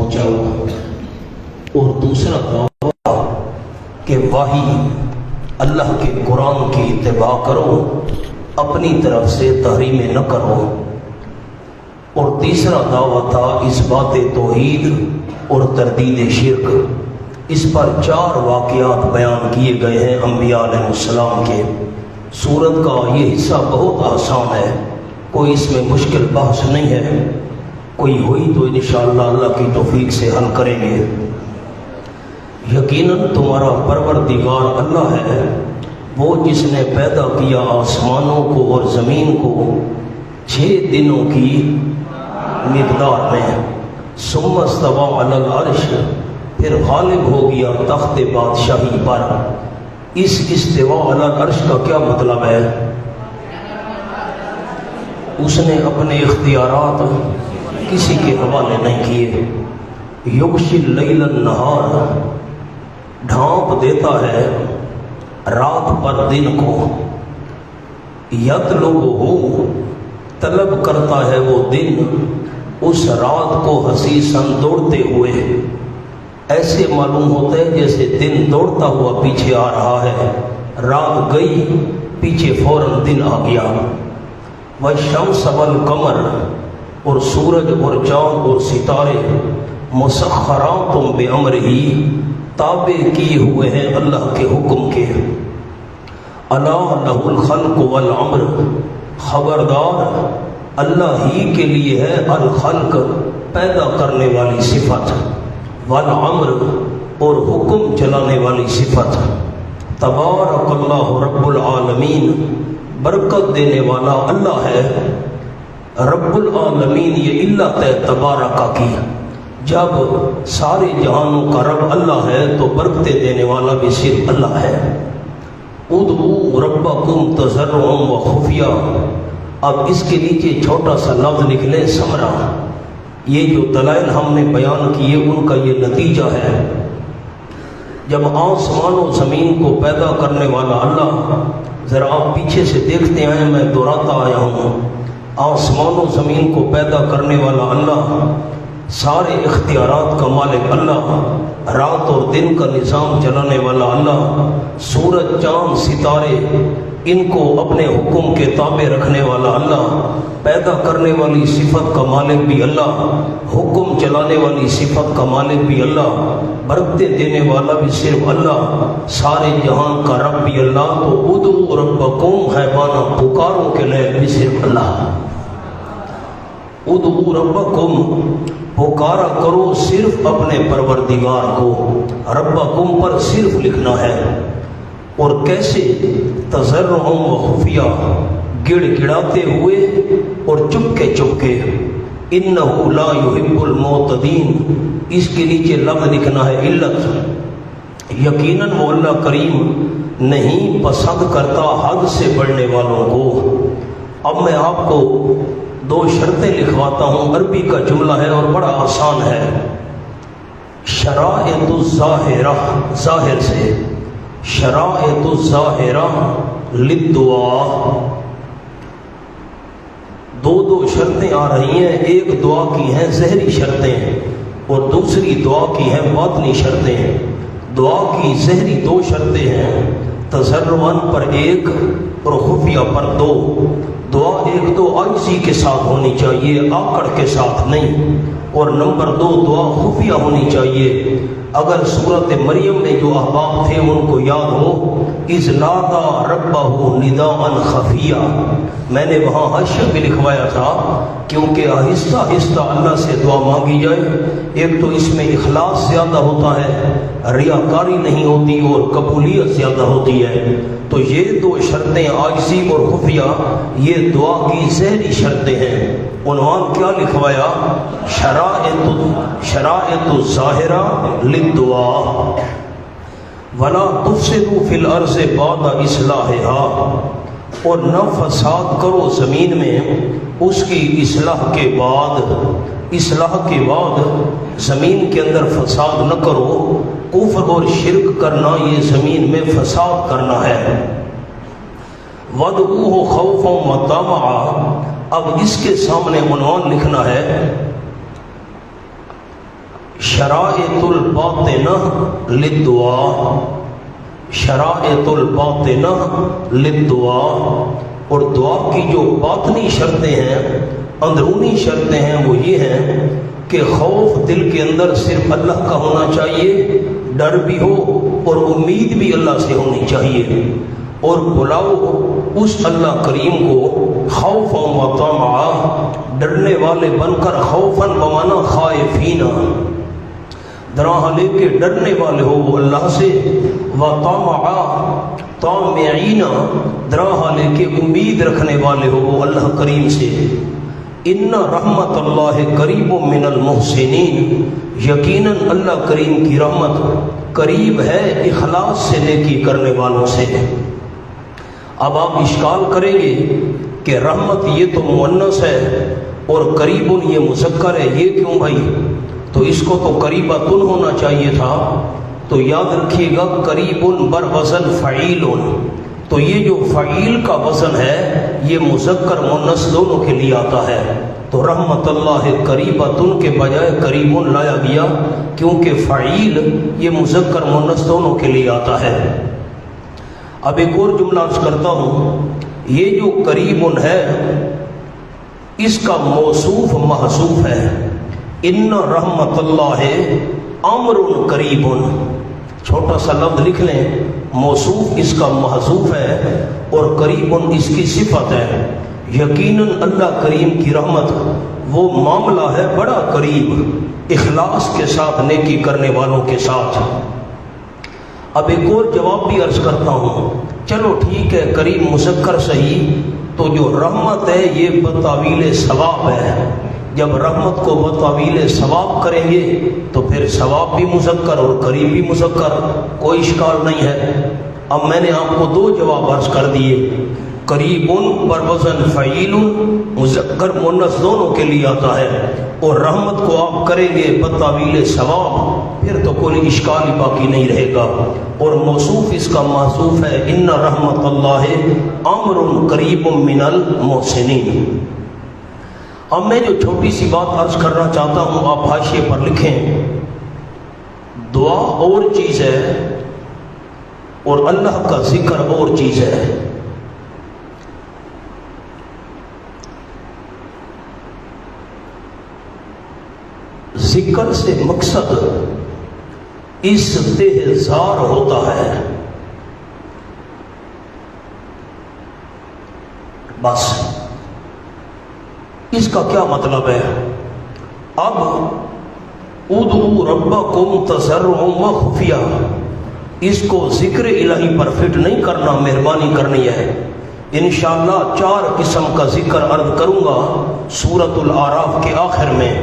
پہنچاؤ، اور دوسرا دعویٰ کہ وحی اللہ کے قرآن کی اتباع کرو، اپنی طرف سے تحریمیں نہ کرو، اور تیسرا دعویٰ تھا اثبات توحید اور تردید شرک۔ اس پر 4 واقعات بیان کیے گئے ہیں انبیاء علیہ السلام کے۔ سورت کا یہ حصہ بہت آسان ہے، کوئی اس میں مشکل بحث نہیں ہے، کوئی ہوئی تو انشاءاللہ اللہ کی توفیق سے حل کریں گے۔ یقیناً تمہارا پروردگار اللہ ہے، وہ جس نے پیدا کیا آسمانوں کو اور زمین کو 6 دنوں کی مقدار میں، ثم استوى علی العرش، پھر غالب ہو گیا تخت بادشاہی پر۔ اس استواء علی العرش کا کیا مطلب ہے؟ اس نے اپنے اختیارات کسی کے حوالے نہیں کیے۔ یغشی اللیل النہار، ڈھانپ دیتا ہے رات پر دن کو، یطلبہ، طلب کرتا ہے وہ دن اس رات کو حثیثاً دوڑتے ہوئے۔ ایسے معلوم ہوتا ہے جیسے دن دوڑتا ہوا پیچھے آ رہا ہے، رات گئی پیچھے فوراً دن آ گیا۔ والشمس والقمر، اور سورج اور چاند اور ستارے، مسخرات بامرہ، تابع کیے ہوئے ہیں اللہ کے حکم کے۔ الا لہ الخلق والامر، خبردار اللہ ہی کے لیے ہے الخلق، پیدا کرنے والی صفت، والامر، اور حکم چلانے والی صفت۔ تبارک اللہ رب العالمین، برکت دینے والا اللہ ہے۔ رب العالمین، یہ اللہ تے تبارکہ کی، جب سارے جہانوں کا رب اللہ ہے تو برکتیں دینے والا بھی صرف اللہ ہے۔ ادعوا ربکم تضرعا وخفیا، اب اس کے نیچے چھوٹا سا لفظ لکھ لیں ثمرہ۔ یہ جو دلائل ہم نے بیان کیے ان کا یہ نتیجہ ہے۔ جب آسمان و زمین کو پیدا کرنے والا اللہ، ذرا آپ پیچھے سے دیکھتے آئے، میں دہراتا آیا ہوں، آسمان و زمین کو پیدا کرنے والا اللہ، سارے اختیارات کا مالک اللہ، رات اور دن کا نظام چلانے والا اللہ، سورج چاند ستارے ان کو اپنے حکم کے تابع رکھنے والا اللہ، پیدا کرنے والی صفت کا مالک بھی اللہ، حکم چلانے والی صفت کا مالک بھی اللہ، برکتیں دینے والا بھی صرف اللہ، سارے جہان کا رب بھی اللہ۔ تو ادعوا ربکم ہے مانا پکاروں کے لئے بھی صرف اللہ۔ ادعوا ربکم، پکارا کرو صرف اپنے پروردگار کو، ربکم پر صرف لکھنا ہے۔ اور کیسے؟ تضرعا وخفیا، گڑ گڑاتے ہوئے اور چپکے چپکے۔ انہ لا یحب المعتدین، اس کے نیچے لفظ لکھنا ہے علت، یقیناً وہ اللہ کریم نہیں پسند کرتا حد سے بڑھنے والوں کو۔ اب میں آپ کو 2 شرطیں لکھواتا ہوں، عربی کا جملہ ہے اور بڑا آسان ہے۔ شرائط الظاہرہ، ظاہر سے، شرائط الظاہرہ للدعا، 2 شرطیں آ رہی ہیں، ایک دعا کی ہیں ظاہری شرطیں اور دوسری دعا کی ہیں باطنی شرطیں۔ دعا کی ظاہری 2 شرطیں ہیں، تضرعاً پر 1 اور خفیہ پر 2۔ دعا 1 تو عاجزی کے ساتھ ہونی چاہیے، آکڑ کے ساتھ نہیں، اور نمبر 2 دعا خفیہ ہونی چاہیے۔ اگر سورت مریم میں جو احباب تھے ان کو یاد ہو، اذ نادا ربہ نداء خفیہ، میں نے وہاں حاشیہ بھی لکھوایا تھا، کیونکہ آہستہ آہستہ اللہ سے دعا مانگی جائے، ایک تو اس میں اخلاص زیادہ ہوتا ہے، ریاکاری نہیں ہوتی اور قبولیت زیادہ ہوتی ہے۔ تو یہ 2 شرطیں عاجزی اور خفیہ، یہ دعا کی ظاہری شرطیں ہیں۔ عنوان کیا لکھوایا؟ شرائط الظاہرہ للدعا، ولا تفسدوا فی الارض بعد اصلاحها، اور نہ فساد کرو زمین میں اس کی اصلاح کے بعد زمین کے اندر فساد نہ کرو۔ کفر اور شرک کرنا یہ زمین میں فساد کرنا ہے۔ وَادْعُوهُ خَوْفًا وَطَمَعًا، اب اس کے سامنے عنوان لکھنا ہے شرائط الباطنہ للدعا، شرائط الباطنہ للدعا، اور دعا کی جو باطنی شرطیں ہیں، اندرونی شرطیں ہیں، وہ یہ ہیں کہ خوف دل کے اندر صرف اللہ کا ہونا چاہیے، ڈر بھی ہو اور امید بھی اللہ سے ہونی چاہیے، اور بلاؤ اس اللہ کریم کو خوف و طمع، ڈرنے والے بن کر، خوفاً بمانا خائفین، دراہ لے کے ڈرنے والے ہو وہ اللہ سے، و طمع طامعین، دراہ لے کے امید رکھنے والے ہو وہ اللہ کریم سے۔ ان رحمت اللہ قریب من المحسنین، یقیناً اللہ کریم کی رحمت قریب ہے اخلاص سے نیکی کرنے والوں سے۔ اب آپ اشکال کریں گے کہ رحمت یہ تو مؤنث ہے اور قریب یہ مذکر ہے، یہ کیوں بھائی؟ تو اس کو تو قریبۃ ہونا چاہیے تھا۔ تو یاد رکھیے گا قریب بر وزن فعیل، تو یہ جو فعیل کا وزن ہے یہ مذکر مؤنث دونوں کے لیے آتا ہے، تو رحمت اللہ قریبۃ کے بجائے قریب لایا گیا کیونکہ فعیل یہ مذکر مؤنث دونوں کے لیے آتا ہے۔ اب ایک اور جملہ عرض کرتا ہوں، یہ جو قریب ہے اس کا موصوف محذوف ہے، ان رحمت اللہ امر قریب، چھوٹا سا لفظ لکھ لیں، موصوف اس کا محذوف ہے اور قریب اس کی صفت ہے۔ یقیناً اللہ کریم کی رحمت وہ معاملہ ہے بڑا قریب اخلاص کے ساتھ نیکی کرنے والوں کے ساتھ۔ اب ایک اور جواب بھی عرض کرتا ہوں، چلو ٹھیک ہے قریب مذکر صحیح، تو جو رحمت ہے یہ بتاویل ثواب ہے، جب رحمت کو بتاویل ثواب کریں گے تو پھر ثواب بھی مذکر اور قریب بھی مذکر، کوئی اشکال نہیں ہے۔ اب میں نے آپ کو دو جواب عرض کر دیے، قریب پر وزن فعیل مذکر مؤنث دونوں کے لیے آتا ہے، اور رحمت کو آپ کریں گے بتاویل ثواب، پھر تو کوئی اشکال ہی باقی نہیں رہے گا، اور موصوف اس کا محذوف ہے، ان رحمت اللہ امر قریب من المحسنین۔ اب میں جو چھوٹی سی بات عرض کرنا چاہتا ہوں آپ حاشیے پر لکھیں، دعا اور چیز ہے اور اللہ کا ذکر اور چیز ہے۔ ذکر سے مقصد استحضار ہوتا ہے، بس اس کا کیا مطلب ہے؟ اب ادعوا ربکم تضرعا وخفیہ، اس کو ذکر الہی پر فٹ نہیں کرنا، مہربانی کرنی ہے۔ انشاءاللہ 4 قسم کا ذکر عرض کروں گا سورۃ الاعراف کے آخر میں،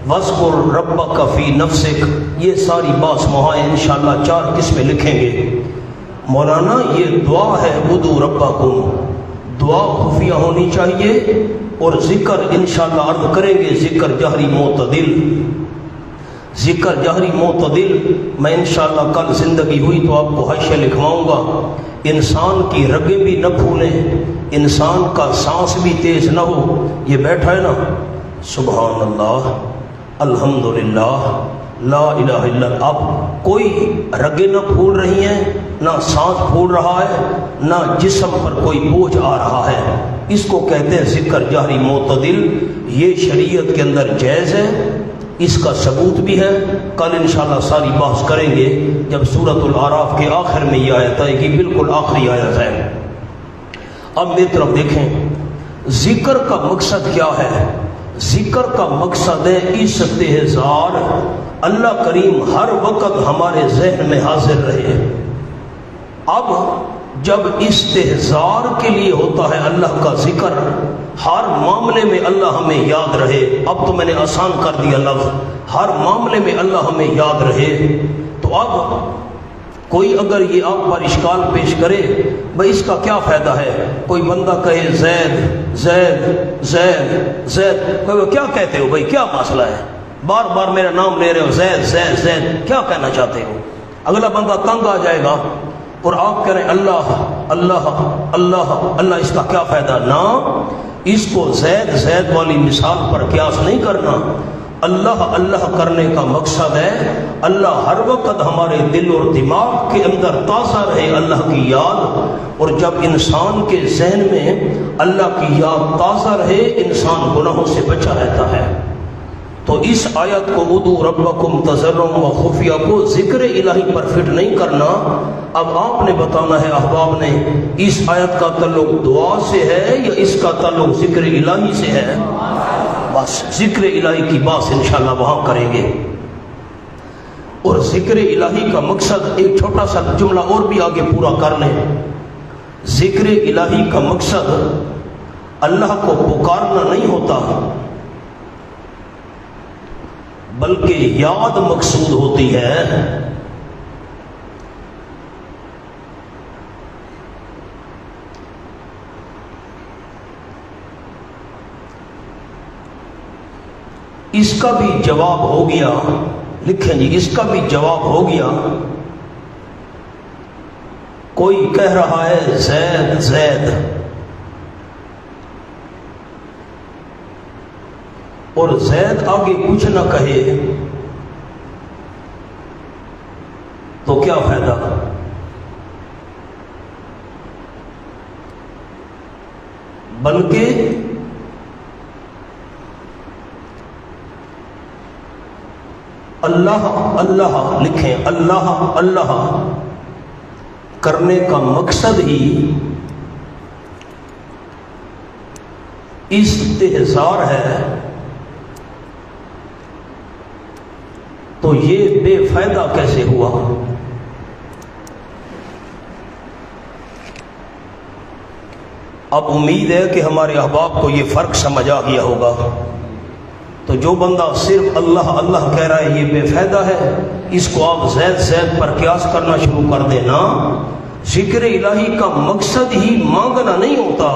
وَاذْكُرْ رَبَّكَ فِي نَفْسِكَ، یہ ساری بات وہاں انشاءاللہ 4 قسمیں لکھیں گے۔ مولانا یہ دعا ہے ادعوا ربکم، دعا خفیہ ہونی چاہیے، اور ذکر انشاءاللہ عرض کریں گے ذکر جہری معتدل، ذکر جہری معتدل میں انشاءاللہ کل زندگی ہوئی تو آپ کو حاشیہ لکھواؤں گا۔ انسان کی رگیں بھی نہ پھولیں، انسان کا سانس بھی تیز نہ ہو، یہ بیٹھا ہے نا سبحان اللہ الحمدللہ لا الہ الا اللہ، اب کوئی رگیں نہ پھول رہی ہیں، نہ سانس پھول رہا ہے، نہ جسم پر کوئی بوجھ آ رہا ہے، اس کو کہتے ہیں ذکر جہری معتدل۔ یہ شریعت کے اندر جائز ہے، اس کا ثبوت بھی ہے، کل انشاءاللہ ساری بحث کریں گے جب سورۃ الاعراف کے آخر میں یہ آیت آئے گی، بالکل آخری آیت ہے۔ اب میری طرف دیکھیں، ذکر کا مقصد کیا ہے؟ ذکر کا مقصد ہے استحضار، اللہ کریم ہر وقت ہمارے ذہن میں حاضر رہے۔ اب جب استحضار کے لیے ہوتا ہے اللہ کا ذکر، ہر معاملے میں اللہ ہمیں یاد رہے، اب تو میں نے آسان کر دیا لفظ، ہر معاملے میں اللہ ہمیں یاد رہے، تو اب کوئی اگر یہ آپ پر اشکال پیش کرے بھائی اس کا کیا فائدہ ہے، کوئی بندہ کہے زید زید زید زید، کوئی کیا کہتے ہو بھائی، کیا مسئلہ ہے، بار بار میرا نام لے رہے ہو، زید زید زید، کیا کہنا چاہتے ہو؟ اگلا بندہ تنگ آ جائے گا، اور آپ کہہ رہے ہیں اللہ اللہ اللہ اللہ، اس کا کیا فائدہ؟ نہ، اس کو زید زید والی مثال پر قیاس نہیں کرنا، اللہ اللہ کرنے کا مقصد ہے اللہ ہر وقت ہمارے دل اور دماغ کے اندر تازہ رہے اللہ کی یاد، اور جب انسان کے ذہن میں اللہ کی یاد تازہ رہے انسان گناہوں سے بچا رہتا ہے۔ تو اس آیت کو ادعوا ربکم تضرعا وخفیہ کو ذکر الہی پر فٹ نہیں کرنا۔ اب آپ نے بتانا ہے احباب نے اس آیت کا تعلق دعا سے ہے یا اس کا تعلق ذکر الہی سے ہے؟ بس ذکر الہی کی بات انشاءاللہ وہاں کریں گے۔ اور ذکر الہی کا مقصد ایک چھوٹا سا جملہ اور بھی آگے پورا کر لیں۔ ذکر الہی کا مقصد اللہ کو پکارنا نہیں ہوتا بلکہ یاد مقصود ہوتی ہے۔ اس کا بھی جواب ہو گیا، لکھیں جی، اس کا بھی جواب ہو گیا۔ کوئی کہہ رہا ہے زید زید، اور زید آگے کچھ نہ کہے تو کیا فائدہ؟ بلکہ اللہ اللہ لکھیں، اللہ اللہ کرنے کا مقصد ہی استحضار ہے، تو یہ بے فائدہ کیسے ہوا؟ اب امید ہے کہ ہمارے احباب کو یہ فرق سمجھ آ گیا ہوگا۔ تو جو بندہ صرف اللہ اللہ کہہ رہا ہے یہ بے فائدہ ہے، اس کو آپ زید زید پر قیاس کرنا شروع کر دینا۔ ذکر الہی کا مقصد ہی مانگنا نہیں ہوتا،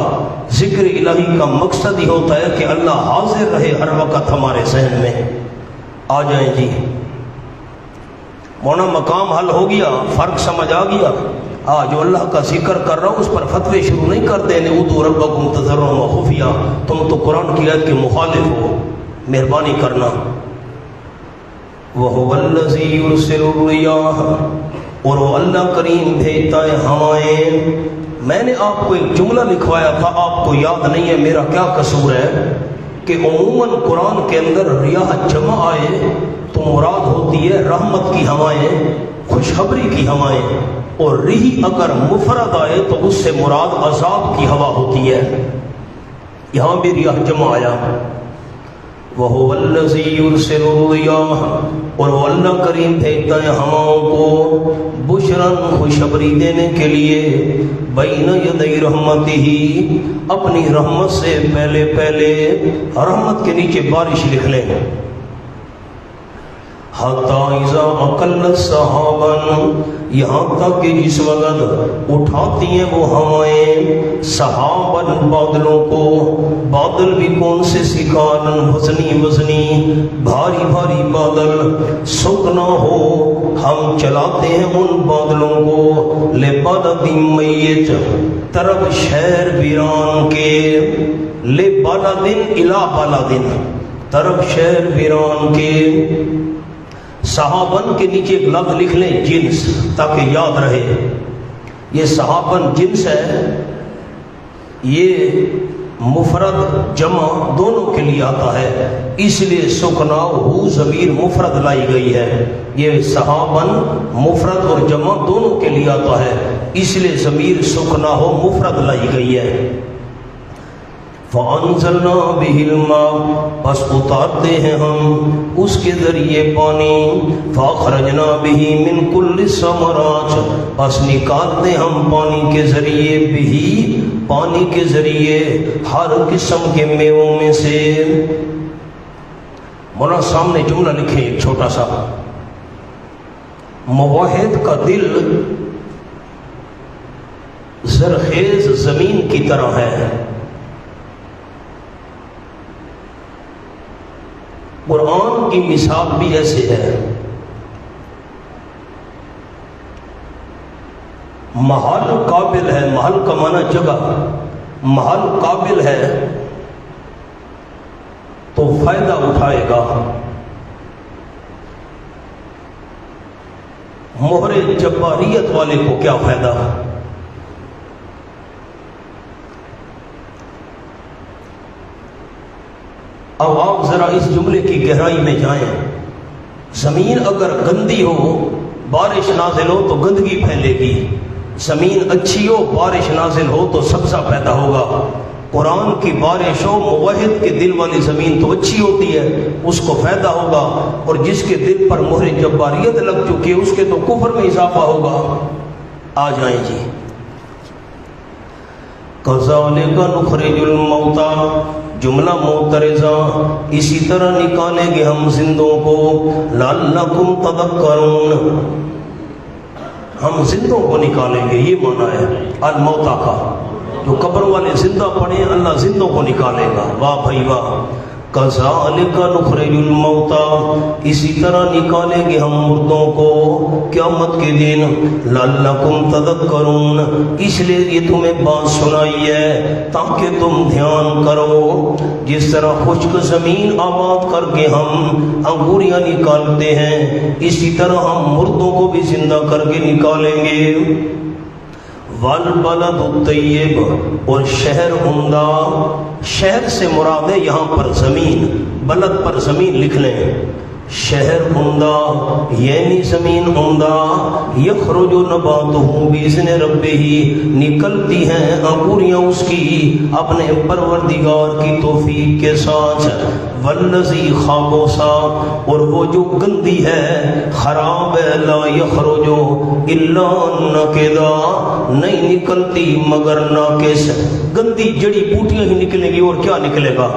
ذکر الہی کا مقصد ہی ہوتا ہے کہ اللہ حاضر رہے ہر وقت ہمارے ذہن میں۔ آ جائیں جی، مونا مقام حل ہو گیا، فرق سمجھ آ گیا۔ جو اللہ کا ذکر کر رہا ہوں اس پر فتوے شروع نہیں کر دینے، ادعوا ربکم تضرعا وخفیہ، تم تو قرآن کی آیت کے مخالف ہو، مہربانی کرنا۔ وَهُوَ الَّذِي يُرْسِلُ الرِّيَاحَ، اور وہ اللہ کریم بھیجتا ہے ہوائیں۔ میں نے آپ کو ایک جملہ لکھوایا تھا، آپ کو یاد نہیں ہے، میرا کیا قصور ہے کہ عموماً قرآن کے اندر ریاح جمع آئے تو مراد ہوتی ہے رحمت کی ہوائیں، خوشخبری کی ہوائیں، اور ریح اگر مفرد آئے تو اس سے مراد عذاب کی ہوا ہوتی ہے۔ یہاں بھی ریاح جمع آیا۔ وَهُوَ الَّذِي يُرْسِلُ الرِّيَاحَ، اور وہ اللہ کریم بھیجتا ہے ہواؤں کو بشراً خوشخبری دینے کے لیے، بین یدی رحمتہ، اپنی رحمت سے پہلے پہلے، رحمت کے نیچے بارش لکھ لیں۔ حَتَّى إِذَا أَقَلَّتْ سَحَابًا، یہاں تک کہ جس وقت اٹھاتی ہیں وہ ہوائیں سحاباً بادلوں کو، بادل بھی کون سے سکالن وزنی وزنی بھاری بھاری بادل، سکنا ہو ہم چلاتے ہیں ان بادلوں کو، لِبَلَدٍ مَّيِّتٍ، طرف شہر ویران کے، لِبَلَدٍ إِلَى بَلَدٍ، طرف شہر ویران کے۔ صحابن کے نیچے ایک لفظ لکھ لیں جنس، تاکہ یاد رہے، یہ صحابن جنس ہے، یہ مفرد جمع دونوں کے لیے آتا ہے، اس لیے سکنا ہو ضمیر مفرد لائی گئی ہے۔ یہ صحابن مفرد اور جمع دونوں کے لیے آتا ہے، اس لیے ضمیر سکنا ہو مفرد لائی گئی ہے۔ فَأَنزَلْنَا بِهِ الْمَاءَ، پس اتارتے ہیں ہم اس کے ذریعے پانی، فَأَخْرَجْنَا بِهِ مِنْ كُلِّ الثَّمَرَاتِ، پس نکالتے ہم پانی کے ذریعے، بھی پانی کے ذریعے ہر قسم کے میووں میں سے۔ مولانا سامنے جملہ لکھیں ایک چھوٹا سا، موحد کا دل زرخیز زمین کی طرح ہے۔ قرآن کی مثال بھی ایسے ہے، محل قابل ہے، محل کا معنی جگہ، محل قابل ہے تو فائدہ اٹھائے گا، مہر جباریت والے کو کیا فائدہ؟ اب آپ ذرا اس جملے کی گہرائی میں جائیں. زمین اگر گندی ہو، بارش نازل ہو تو گندگی پھیلے گی. زمین اچھی ہو، بارش نازل ہو تو سبزہ پیدا ہوگا. قرآن کی بارش ہو، موحد کے دل والی زمین تو اچھی ہوتی ہے، اس کو فائدہ ہوگا. اور جس کے دل پر مہر جباریت لگ چکی ہے اس کے تو کفر میں اضافہ ہوگا. آ جائیں جی. کذالک نخرج الموتى، جملہ معترضہ، اسی طرح نکالیں گے ہم زندوں کو. لعلکم تذکرون، ہم زندوں کو نکالیں گے، یہ معنی ہے الموتى کا. جو قبر والے زندہ پڑے اللہ زندوں کو نکالے گا. واہ بھائی واہ. کذالک نخرج الموتى، اسی طرح نکالیں گے ہم مردوں کو قیامت کے دن. لعلکم تذکرون، اس لیے یہ تمہیں بات سنائی ہے تاکہ تم دھیان کرو. جس طرح خشک زمین آباد کر کے ہم انگوریاں نکالتے ہیں، اسی طرح ہم مردوں کو بھی زندہ کر کے نکالیں گے. والبلد الطیب، اور شہر عمدہ. شہر سے مراد ہے یہاں پر زمین، بلد پر زمین لکھ لیں. شہر عمدہ یعنی زمین عمدہ. یخرج نباتہ باذن ربہ، نکلتی ہیں انگوریاں اس کی اپنے پروردگار کی توفیق کے ساتھ. والذی خابوسا، اور وہ جو گندی ہے، خراب ہے، لا یخرج الا نکدا، نہیں نکلتی مگر ناقص. گندی جڑی بوٹیاں ہی نکلیں گی اور کیا نکلے گا.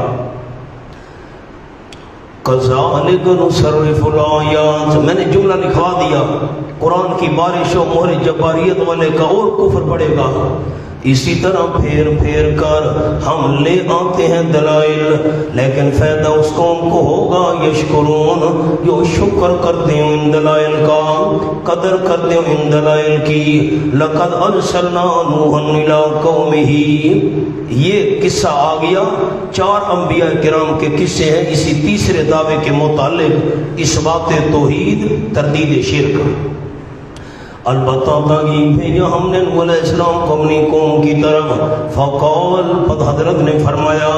کذالک نصرف الآیات، میں نے جملہ لکھوا دیا. قرآن کی بارش و مہر جباریت والے کا اور کفر پڑے گا. اسی طرح پھیر پھیر کر ہم لے آتے ہیں دلائل، لیکن فائدہ اس قوم کو ہوگا یشکرون، جو شکر کرتے ہیں ان دلائل کا، قدر کرتے ہیں ان دلائل کی. لقد ارسلنا نوحا الی قومہ، یہ قصہ آ گیا. 4 انبیاء کرام کے قصے ہیں اسی تیسرے دعوے کے متعلق، اثبات توحید، تردید شرک. البتہ تاکہ بھیجا ہم نے نوح علیہ السلام کو اپنی قوم کی طرف. فقال، پس حضرت نے فرمایا،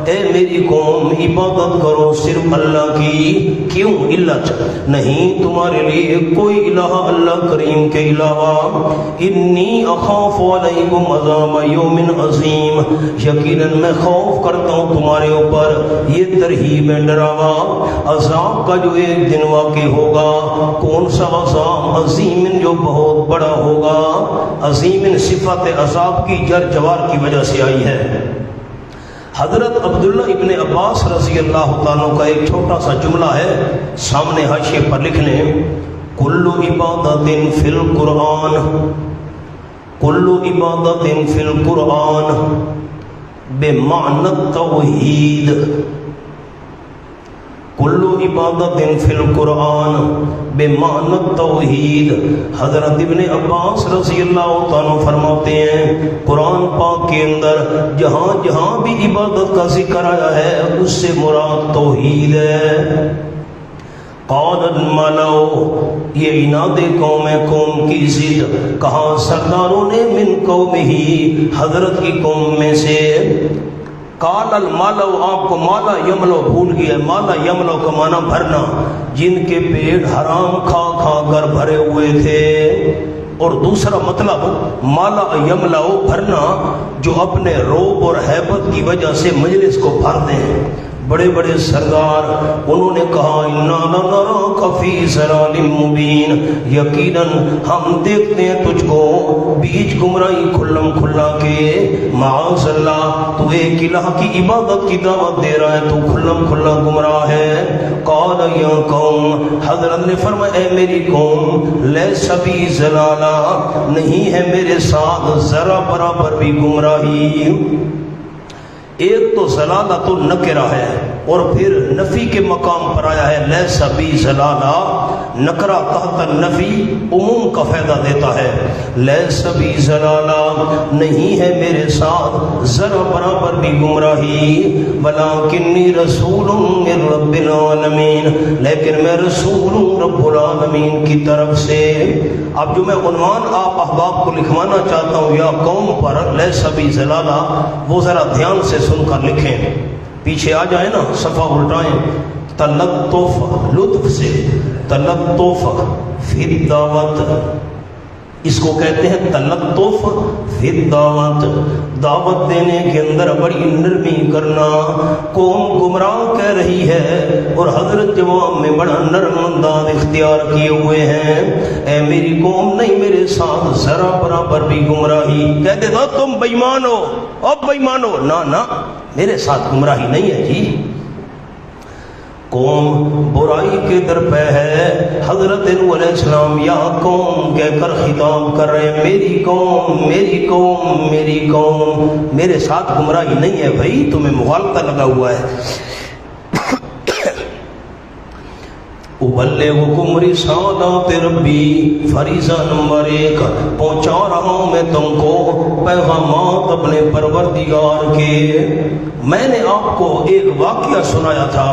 اے میری قوم عبادت کرو صرف اللہ کی. کیوں؟ علت نہیں تمہارے لیے کوئی الہ اللہ کریم کے علاوہ. انی اخاف علیکم عذاب یوم عظیم، یقیناً میں خوف کرتا ہوں تمہارے اوپر یہ ترہیب ڈراوا، عذاب کا جو ایک دن واقع ہوگا. کون سا عذاب؟ عظیم، جو بہت بڑا ہوگا. عظیم صفت عذاب کی جر جوار کی وجہ سے آئی ہے. حضرت عبداللہ ابن عباس رضی اللہ تعالیٰ کا ایک چھوٹا سا جملہ ہے، سامنے حاشیے پر لکھ لیں. کل عبادت فی القرآن، کل عبادت فی القرآن بمعنی التوحید. کل عبادت فی القرآن بمعنی التوحید. حضرت ابن عباس رضی اللہ تعالیٰ فرماتے ہیں قرآن پاک کے اندر جہاں جہاں بھی عبادت کا ذکر آیا ہے اس سے مراد توحید ہے. قال الملأ، یہ عناد قوم ہے، قوم کی ضد. کہا سرداروں نے، من قوم ہی، حضرت کی قوم میں سے. قال الملأ، آپ کو مالا یملو بھول گیا. مالا یملو کا معنی بھرنا، جن کے پیٹ حرام کھا کھا کر بھرے ہوئے تھے. اور دوسرا مطلب مالا یملو بھرنا، جو اپنے روب اور ہیبت کی وجہ سے مجلس کو بھرتے ہیں. بڑے بڑے سردار انہوں نے کہا انا لنراک فی ضلال مبین، یقیناً ہم دیکھتے ہیں تجھ کو بیچ گمراہی کھلم کھلا کے. معاذ اللہ، تو ایک الہ کی عبادت کی دعوت دے رہا ہے، تو کھلم کھلا گمراہ ہے. قال یا قوم، حضرت نے فرمایا اے میری قوم، لیس بی ضلالہ، نہیں ہے میرے ساتھ ذرا برابر بھی گمراہی. ایک تو ضلالۃ النکرہ ہے اور پھر نفی کے مقام پر آیا ہے لیس بی ضلالہ. نکرہ تحت النفی عموم کا فائدہ دیتا ہے. لیس بی ضلالہ نہیں ہے میرے ساتھ ذرا برابر بھی گمراہی، ولکنی رسول من رب العالمین لیکن میں رسول ہوں رب العالمین کی طرف سے. اب جو میں عنوان آپ احباب کو لکھوانا چاہتا ہوں یا قوم پر لیس بی ضلالہ، وہ ذرا دھیان سے سن کر لکھیں. پیچھے آ جائیں نا، صفحہ الٹائیں. تلطف لطف سے، تلطف فی الدعوت، اس کو کہتے ہیں تلطف فی الدعوت. دعوت دینے کے اندر بڑی نرمی کرنا. قوم گمراہ کہہ رہی ہے اور حضرت جواب میں بڑا نرم انداز اختیار کیے ہوئے ہیں. اے میری قوم نہیں میرے ساتھ ذرا برابر بھی گمراہی. کہتے تھا تم بے ایمان ہو، اب بے ایمان ہو. نہ میرے ساتھ گمراہی نہیں ہے جی. قوم برائی کے در پہ ہے. حضرت نوح علیہ السلام یا قوم کہہ کر خطاب کر رہے ہیں، میری قوم میری قوم میری قوم، میرے ساتھ گمراہی نہیں ہے بھائی، تمہیں مغالطہ لگا ہوا ہے. ابلغکم رسالات ربی، فریضہ نمبر 1، پہنچا رہا ہوں میں تم کو پیغامات اپنے پروردگار کے. میں نے آپ کو ایک واقعہ سنایا تھا.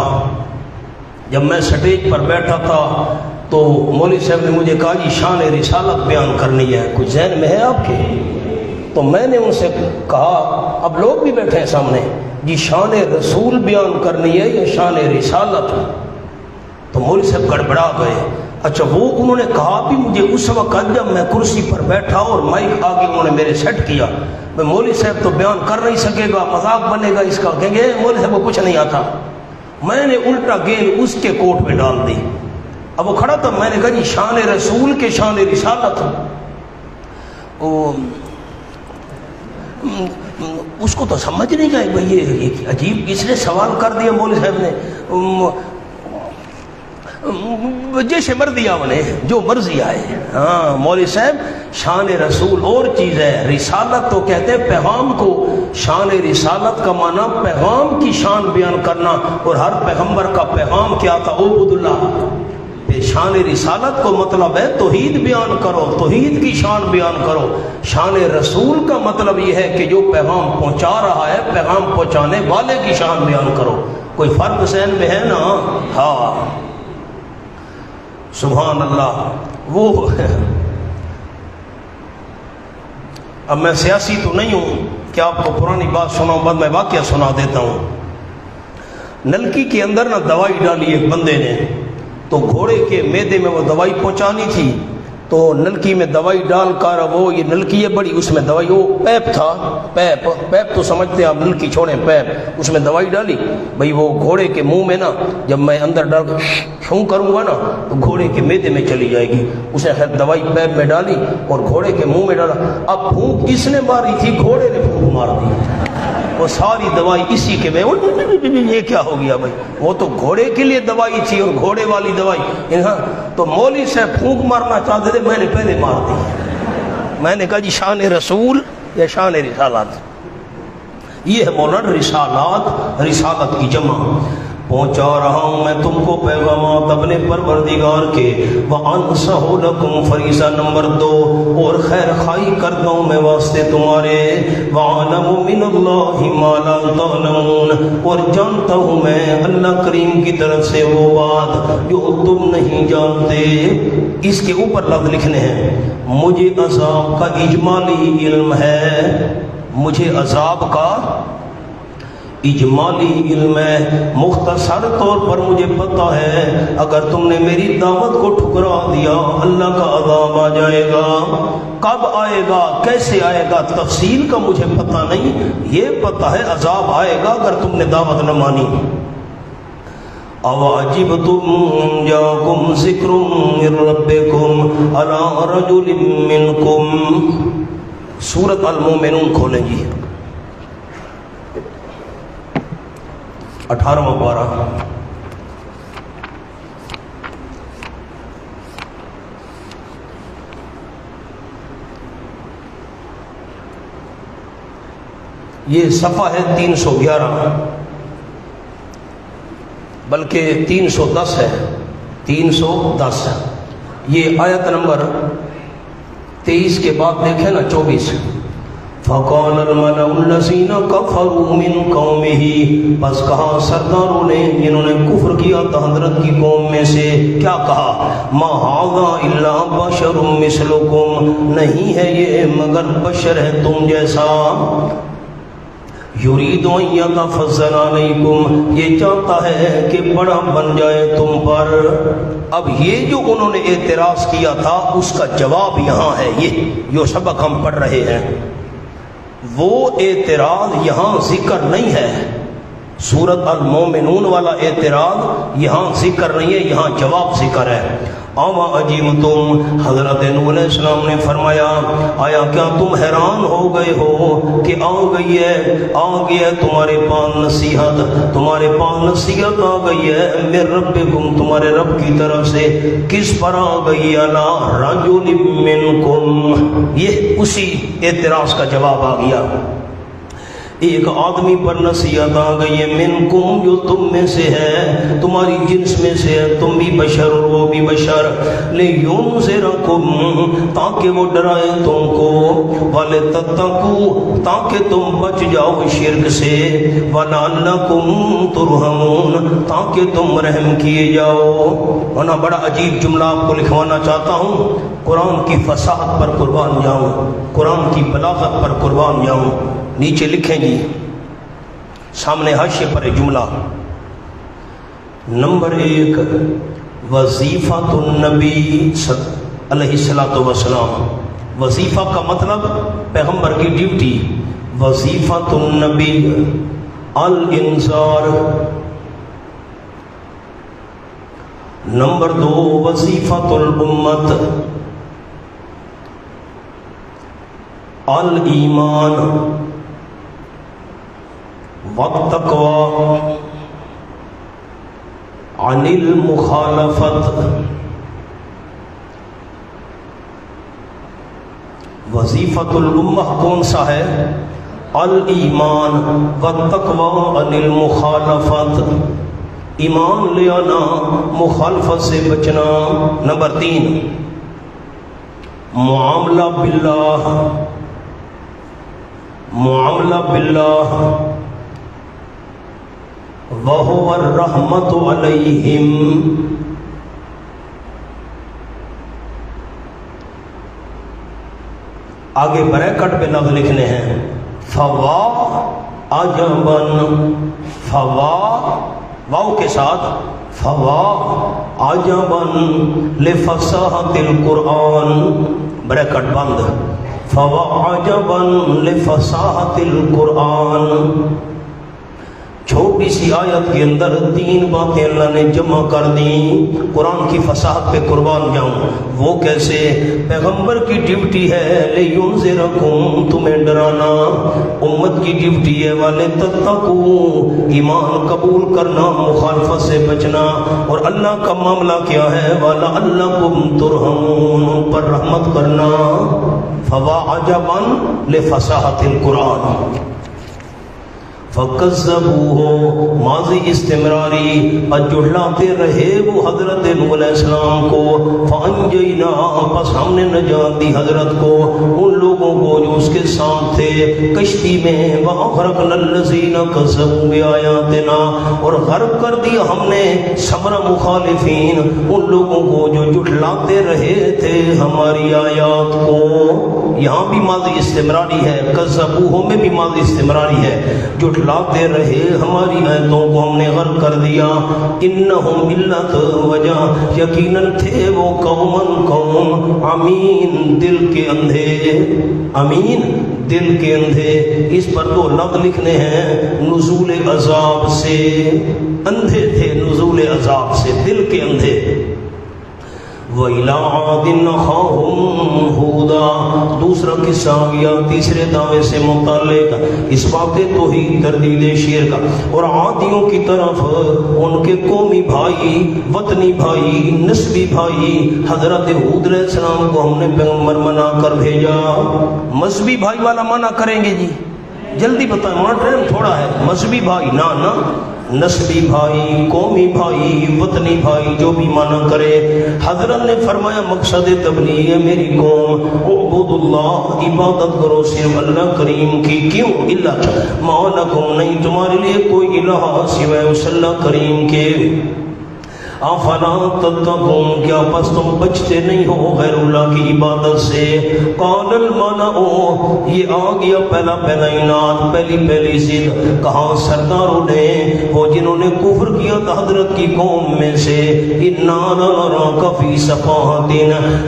جب میں سٹیج پر بیٹھا تھا تو مولوی صاحب نے مجھے کہا جی شان رسالت بیان کرنی ہے، کچھ ذہن میں ہے آپ کے؟ تو میں نے ان سے کہا، اب لوگ بھی بیٹھے ہیں سامنے، جی شان رسول بیان کرنی ہے یا شان رسالت؟ تو مولوی صاحب گڑبڑا گئے. اچھا وہ انہوں نے کہا بھی مجھے اس وقت جب میں کرسی پر بیٹھا اور مائک آگے انہوں نے میرے سیٹ کیا، میں مولوی صاحب تو بیان کر نہیں سکے گا، مذاق بنے گا اس کا، کہیں گے مولوی صاحب کو کچھ نہیں آتا. میں نے الٹا گیند اس کے کوٹ میں ڈال دی. اب وہ کھڑا تھا، میں نے کہا جی شان رسول کے شان رسالت. اس کو تو سمجھ نہیں گئے بھائی یہ عجیب کس نے سوال کر دیا. مولوی صاحب نے جیسے مرضی آنے جو مرضی آئے. ہاں مولوی صاحب شان رسول اور چیز ہے، رسالت تو کہتے ہیں پیغام کو. شان رسالت کا معنی پیغام کی شان بیان کرنا، اور ہر پیغمبر کا پیغام کیا تھا؟ عبد اللہ. شان رسالت کو مطلب ہے توحید بیان کرو، توحید کی شان بیان کرو. شان رسول کا مطلب یہ ہے کہ جو پیغام پہنچا رہا ہے پیغام پہنچانے والے کی شان بیان کرو. کوئی فرق ذہن میں ہے نا؟ ہاں سبحان اللہ. وہ اب میں سیاسی تو نہیں ہوں کہ آپ کو پرانی بات سناؤں، بعد میں واقعہ سنا دیتا ہوں. نلکی کے اندر نہ دوائی ڈالی ایک بندے نے، تو گھوڑے کے میدے میں وہ دوائی پہنچانی تھی، تو نلکی میں دوائی ڈال کر وہ یہ نلکی ہے بڑی، اس میں دوائی، وہ پیپ تھا، پیپ تو سمجھتے ہیں آپ، نلکی چھوڑیں پیپ، اس میں دوائی ڈالی. بھئی وہ گھوڑے کے منہ میں نا جب میں اندر ڈال کر شوں کروں گا نا تو گھوڑے کے میدے میں چلی جائے گی. اس نے خیر دوائی پیپ میں ڈالی اور گھوڑے کے منہ میں ڈالا. اب پھونک کس نے ماری تھی؟ گھوڑے نے پھونک مار دی. وہ ساری دوائی اسی کے میں، یہ کیا ہو گیا بھائی؟ وہ تو گھوڑے کے لیے دوائی تھی اور گھوڑے والی دوائی. تو مولوی سے پھونک مارنا چاہتے تھے، میں نے پہلے مار دی. میں نے کہا جی شان رسول یا شان رسالت؟ یہ ہے مولانا رسالات، رسالت کی جمع. پہنچا رہا ہوں میں تم کو پیغامات اپنے پروردگار کے. وَأَنْصَحُ لَكُمْ فریضہ نمبر 2، اور خیر خواہی کرتا ہوں میں واسطے تمہارے. وَعَلَمُ مِنَ اللَّهِ مَا لَا تَعْلَمُونَ، اور جانتا ہوں میں اللہ کریم کی طرف سے وہ بات جو تم نہیں جانتے. اس کے اوپر لفظ لکھنے ہیں، مجھے عذاب کا اجمالی علم ہے، مجھے عذاب کا اجمالی علم ہے. مختصر طور پر مجھے پتہ ہے اگر تم نے میری دعوت کو ٹھکرا دیا اللہ کا عذاب آ جائے گا. کب آئے گا، کیسے آئے گا، تفصیل کا مجھے پتہ نہیں، یہ پتہ ہے عذاب آئے گا اگر تم نے دعوت نہ مانی. اَوَعَجِبْتُمْ جَاءَكُمْ ذِكْرٌ مِّن رَّبِّكُمْ عَلَىٰ رَجُلٍ مِّنكُمْ. سورۃ المومنون کھولیں جی، 18واں پارہ. یہ صفحہ ہے 311 بلکہ 310 ہے. 310 یہ آیت نمبر 23 کے بعد دیکھیں نا 24 فَقَالَ الْمَلَأُ الَّذِينَ كَفَرُوا مِنْ قَوْمِهِ بس کہا سرداروں نے جنہوں نے کفر کیا تھا حضرت کی قوم میں سے، کیا کہا؟ مَا هَذَا إِلَّا بَشَرٌ مِثْلُكُمْ نہیں ہے یہ مگر بشر ہے تم جیسا، یرید ان یتفضل علیکم یہ چاہتا ہے کہ بڑا بن جائے تم پر۔ اب یہ جو انہوں نے اعتراض کیا تھا اس کا جواب یہاں ہے، یہ جو سبق ہم پڑھ رہے ہیں وہ اعتراض یہاں ذکر نہیں ہے، سورۃ المومنون والا اعتراض یہاں ذکر نہیں ہے، یہاں جواب ذکر ہے۔ اَوَ أَجِبْتُمْ حضرت نوح علیہ السلام نے فرمایا آیا کیا تم حیران ہو گئے ہو کہ آ گیا ہے تمہارے پاس نصیحت، تمہارے پاس نصیحت آ گئی ہے من ربکم تمہارے رب کی طرف سے، کس پر آ گئی؟ عَلَىٰ رَجُلٍ مِّنْكُمْ یہ اسی اعتراض کا جواب آ گیا، ایک آدمی پر نصیحت آ گئی ہے، منکم جو تم میں سے ہے، تمہاری جنس میں سے ہے، تم بھی بشر اور وہ بھی بشر، لِيُنذِرَكُمْ تاکہ وہ ڈرائے تم کو، وَلِتَتَّقُوا تاکہ تم بچ جاؤ شرک سے، وَلَعَلَّكُمْ تُرْحَمُونَ تاکہ تم رحم کیے جاؤ۔ ورنہ بڑا عجیب جملہ آپ کو لکھوانا چاہتا ہوں، قرآن کی فصاحت پر قربان جاؤں، قرآن کی بلاغت پر قربان جاؤں۔ نیچے لکھیں جی، سامنے حاشیے پر جملہ نمبر 1 وظیفۃ النبی علیہ الصلوۃ والسلام، وظیفہ کا مطلب پیغمبر کی ڈیوٹی، وظیفۃ النبی الانذار۔ نمبر 2 وظیفۃ الامت الایمان والتقوی عن المخالفت۔ وظیفۃ الامہ کون سا ہے؟ الایمان والتقوی عن المخالفت، ایمان لے آنا، مخالفت سے بچنا۔ نمبر 3 معاملہ باللہ، معاملہ باللہ وَهُوَ الرَّحْمَةُ عَلَيْهِمْ، آگے بریکٹ پہ لفظ لکھنے ہیں، فَوَا عَجَبًا، فَوَا واو کے ساتھ، فَوَا عَجَبًا لِفَصَاحَةِ الْقُرْآن بریکٹ بند، فَوَا عَجَبًا لِفَصَاحَةِ الْقُرْآن۔ چھوٹی سی آیت کے اندر 3 باتیں اللہ نے جمع کر دیں، قرآن کی فصاحت پہ قربان جاؤں۔ وہ کیسے؟ پیغمبر کی ڈیوٹی ہے لِيُنذِرَكُمْ تمہیں ڈرانا، امت کی ڈیوٹی ہے وَلِتَتَّقُوا ایمان قبول کرنا، مخالفت سے بچنا، اور اللہ کا معاملہ کیا ہے؟ وَلَعَلَّكُمْ تُرْحَمُونَ پر رحمت کرنا۔ فَوَا عَجَبًا لِفَصَاحَةِ الْقُرْآن۔ فَكَذَّبُوهُ ماضی استمراری، جھٹلاتے رہے وہ حضرت نوح علیہ السلام کو، فَأَنجَيْنَاهُ پس ہم نے نجات دی حضرت کو، ان لوگوں کو جو اس کے ساتھ تھے کشتی میں، وَأَغْرَقْنَا الَّذِينَ كَذَّبُوا بِآيَاتِنَا اور غرق کر دیا ہم نے ثمرہ مخالفین، ان لوگوں کو جو جھٹلاتے رہے تھے ہماری آیات کو۔ یہاں بھی ماضی استمراری ہے، کذبوہ میں بھی ماضی استمراری ہے، جھٹلاتے رہے ہماری آیتوں کو ہم نے غرق کر دیا۔ انہم ملت وجہ یقیناً تھے وہ قوم امین دل کے اندھے، امین دل کے اندھے۔ اس پر 2 لفظ لکھنے ہیں، نزول عذاب سے، اندھے تھے نزول عذاب سے، دل کے اندھے۔ وَإِلَىٰ عَادٍ أَخَاهُمْ هُودًا دوسرا قصہ آ گیا تیسرے دعوے سے متعلق، اس بات توحید تردید شیر کا، اور عادیوں کی طرف ان کے قومی بھائی، وطنی بھائی، نسبی بھائی حضرت ہود علیہ السلام کو ہم نے پیغمبر بنا کر بھیجا۔ مذہبی بھائی والا منع کریں گے جی؟ جلدی بتائیں، وہاں ٹائم تھوڑا ہے۔ مذہبی بھائی نا نسبی بھائی، قومی بھائی، وطنی بھائی جو بھی مانا کرے، حضرت نے فرمایا مقصد تبلیغ ہے میری قوم عبود اللہ، عبادت کرو صرف اللہ کریم کی، کیوں الا ما لکم، نہیں تمہارے لیے کوئی الہ سوائے اس اللہ کریم کے، افلا تتقون، کیا پس تم بچتے نہیں ہو غیر اللہ کی عبادت سے، قال الملأ، یہ آ گیا پہلا انعام، پہلی ضد، کہاں سرداروں نے، وہ جنہوں نے کفر کیا تھا حضرت کی قوم میں سے، انا لنراک فی سفاہۃ،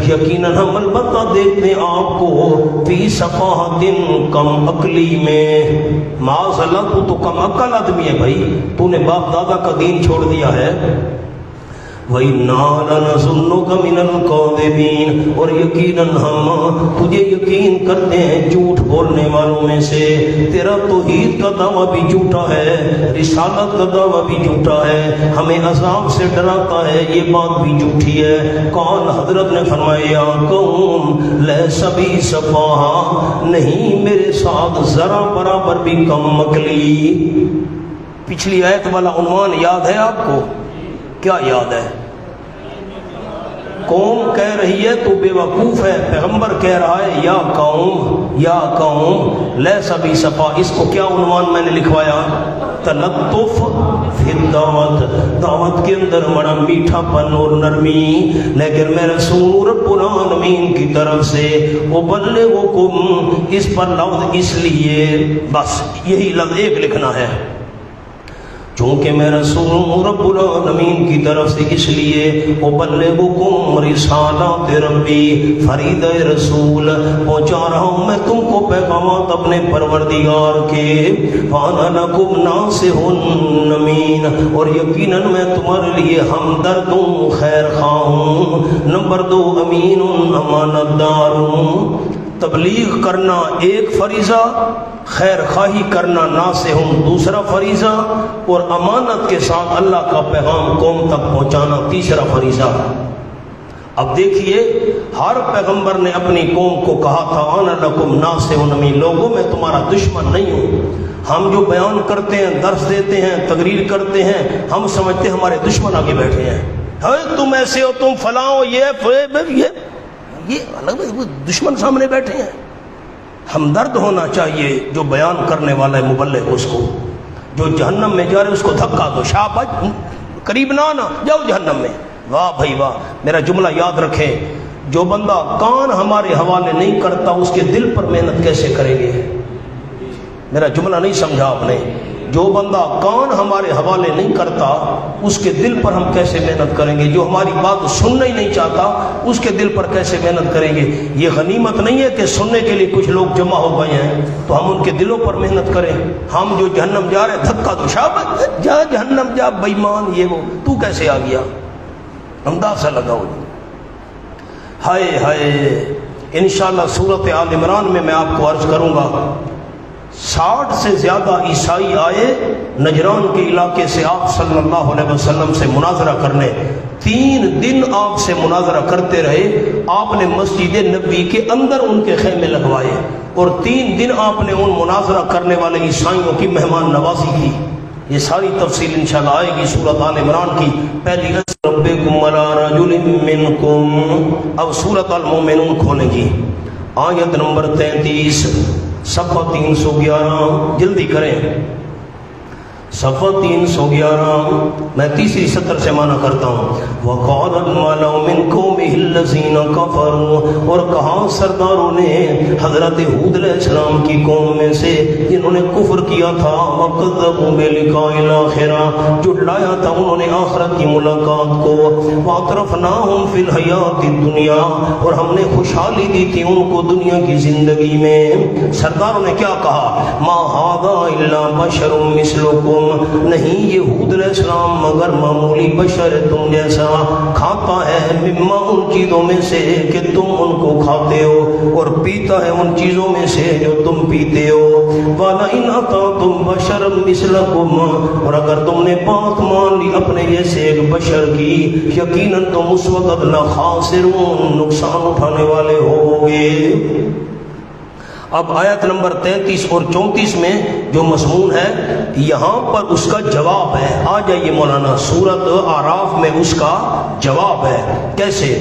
یقیناً ہم البتہ دیکھتے ہیں آپ کو فی سفاہۃ، کم عقلی میں، معاذ اللہ تو کم عقل آدمی ہے بھائی، تو نے باپ دادا کا دین چھوڑ دیا ہے، وَإِنَّا لَنَظُنُّكَ مِنَ الْكَاذِبِينَ، اور یقیناً ہم تجھے یقین کرتے ہیں جھوٹ بولنے والوں میں سے، تیرا توحید کا دعویٰ بھی جھوٹا ہے، رسالت کا دعویٰ بھی جھوٹا ہے، ہمیں عذاب سے ڈراتا ہے، یہ بات بھی جھوٹی ہے، قال حضرت نے فرمایا یا قوم لیس بی سفاہۃ، نہیں میرے ساتھ ذرا برابر بھی کم عقلی۔ پچھلی آیت والا عنوان یاد ہے آپ کو؟ کیا یاد ہے؟ قوم کہہ رہی ہے تو بے وقوف ہے، پیغمبر کہہ رہا ہے یا قوم لیس بی صفا، اس کو کیا عنوان میں نے لکھوایا؟ تلطف فی الدعوت، دعوت کے اندر بڑا میٹھا پن اور نرمی، لیکن میں رسول رب العالمین کی طرف سے ابلغکم، اس پر لفظ اس لیے، بس یہی لفظ ایک لکھنا ہے، چونکہ میں رسول رب العالمین کی طرف سے، اس لیے ابلغکم رسالات ربی، فرید رسول پہنچا رہا ہوں میں تم کو پیغامات اپنے پروردگار کے، وانا لکم ناصح امین، اور یقیناً میں تمہارے لیے ہمدرد ہوں، خیر خواہ ہوں، نمبر 2 امین، امانت دار ہوں۔ تبلیغ کرنا ایک فریضہ، خیر خواہی کرنا ناصح دوسرا فریضہ، اور امانت کے ساتھ اللہ کا پیغام قوم تک پہنچانا تیسرا فریضہ۔ اب دیکھیے ہر پیغمبر نے اپنی قوم کو کہا تھا انا لکم ناصح امین، لوگوں میں تمہارا دشمن نہیں ہوں، ہم جو بیان کرتے ہیں، درس دیتے ہیں، تقریر کرتے ہیں، ہم سمجھتے ہیں ہمارے دشمن آگے بیٹھے ہیں، تم ایسے ہو، تم فلاں ہو، یہ الگ دشمن سامنے بیٹھے ہیں۔ ہمدرد ہونا چاہیے جو بیان کرنے والا ہے مبلغ، اس کو جو جہنم میں جا رہے اس کو دھکا دو، شاباش، قریب نہ آنا، جاؤ جہنم میں۔ واہ بھائی واہ، میرا جملہ یاد رکھیں، جو بندہ کان ہمارے حوالے نہیں کرتا اس کے دل پر محنت کیسے کریں گے؟ میرا جملہ نہیں سمجھا آپ نے؟ جو بندہ کان ہمارے حوالے نہیں کرتا اس کے دل پر ہم کیسے محنت کریں گے؟ جو ہماری بات سننا ہی نہیں چاہتا اس کے دل پر کیسے محنت کریں گے؟ یہ غنیمت نہیں ہے کہ سننے کے لیے کچھ لوگ جمع ہو گئے ہیں تو ہم ان کے دلوں پر محنت کریں۔ ہم جو جہنم جا رہے دھکا تو شاباش جا جہنم جا، بے ایمان، یہ وہ تو کیسے آ گیا؟ اندازہ لگاؤ۔ ہائے ہائے، انشاءاللہ سورۃ آل عمران میں آپ کو عرض کروں گا، 60 سے زیادہ عیسائی آئے نجران کے علاقے سے آپ صلی اللہ علیہ وسلم سے مناظرہ کرنے، 3 دن آپ سے مناظرہ کرتے رہے، آپ نے مسجد نبی کے اندر ان کے خیمے لگوائے اور 3 دن آپ نے ان مناظرہ کرنے والے عیسائیوں کی مہمان نوازی کی۔ یہ ساری تفصیل انشاءاللہ آئے گی سورۃ آل عمران کی پہلی ربکم علی رجل منکم۔ اب سورۃ المومنون کھولیں گی، آیت نمبر 33، صفحہ 311، جلدی کریں، صفحہ 311، میں تیسری سطر سے معنی کرتا ہوں۔ وَقَالَ الْمَلَأُ مِنْ قَوْمِهِ الَّذِينَ كَفَرُوا، اور کہا سرداروں نے حضرت ہود علیہ السلام کی قوم میں سے جنہوں نے کفر کیا تھا، وَكَذَّبُوا بِلِقَاءِ الْآخِرَةِ، جھٹلایا تھا انہوں نے آخرت کی ملاقات کو، وَأَتْرَفْنَاهُمْ فِي الْحَيَاةِ الدُّنْيَا، اور ہم نے خوشحالی دی تھی ان کو دنیا کی زندگی میں۔ سرداروں نے کیا کہا؟ مَا هَذَا إِلَّا بَشَرٌ مِثْلُكُمْ، نہیں یہ ہود علیہ السلام مگر معمولی بشر تم جیسا، کھاتا ہے مما ان چیزوں میں سے کہ تم ان کو کھاتے ہو، اور پیتا ہے ان چیزوں میں سے جو تم پیتے ہو۔ وَلَئِنْ أَطَعْتُمْ بَشَرًا مِثْلَكُمْ، اور اگر تم نے بات مان لی اپنے جیسے ایک بشر کی، یقیناً تم اس وقت لَخَاسِرُونَ، نقصان اٹھانے والے ہوگے۔ اب آیت نمبر 33 اور 34 میں جو مضمون ہے یہاں پر اس کا جواب ہے. آ جائیے مولانا، سورۃ اعراف میں اس کا جواب ہے. کیسے؟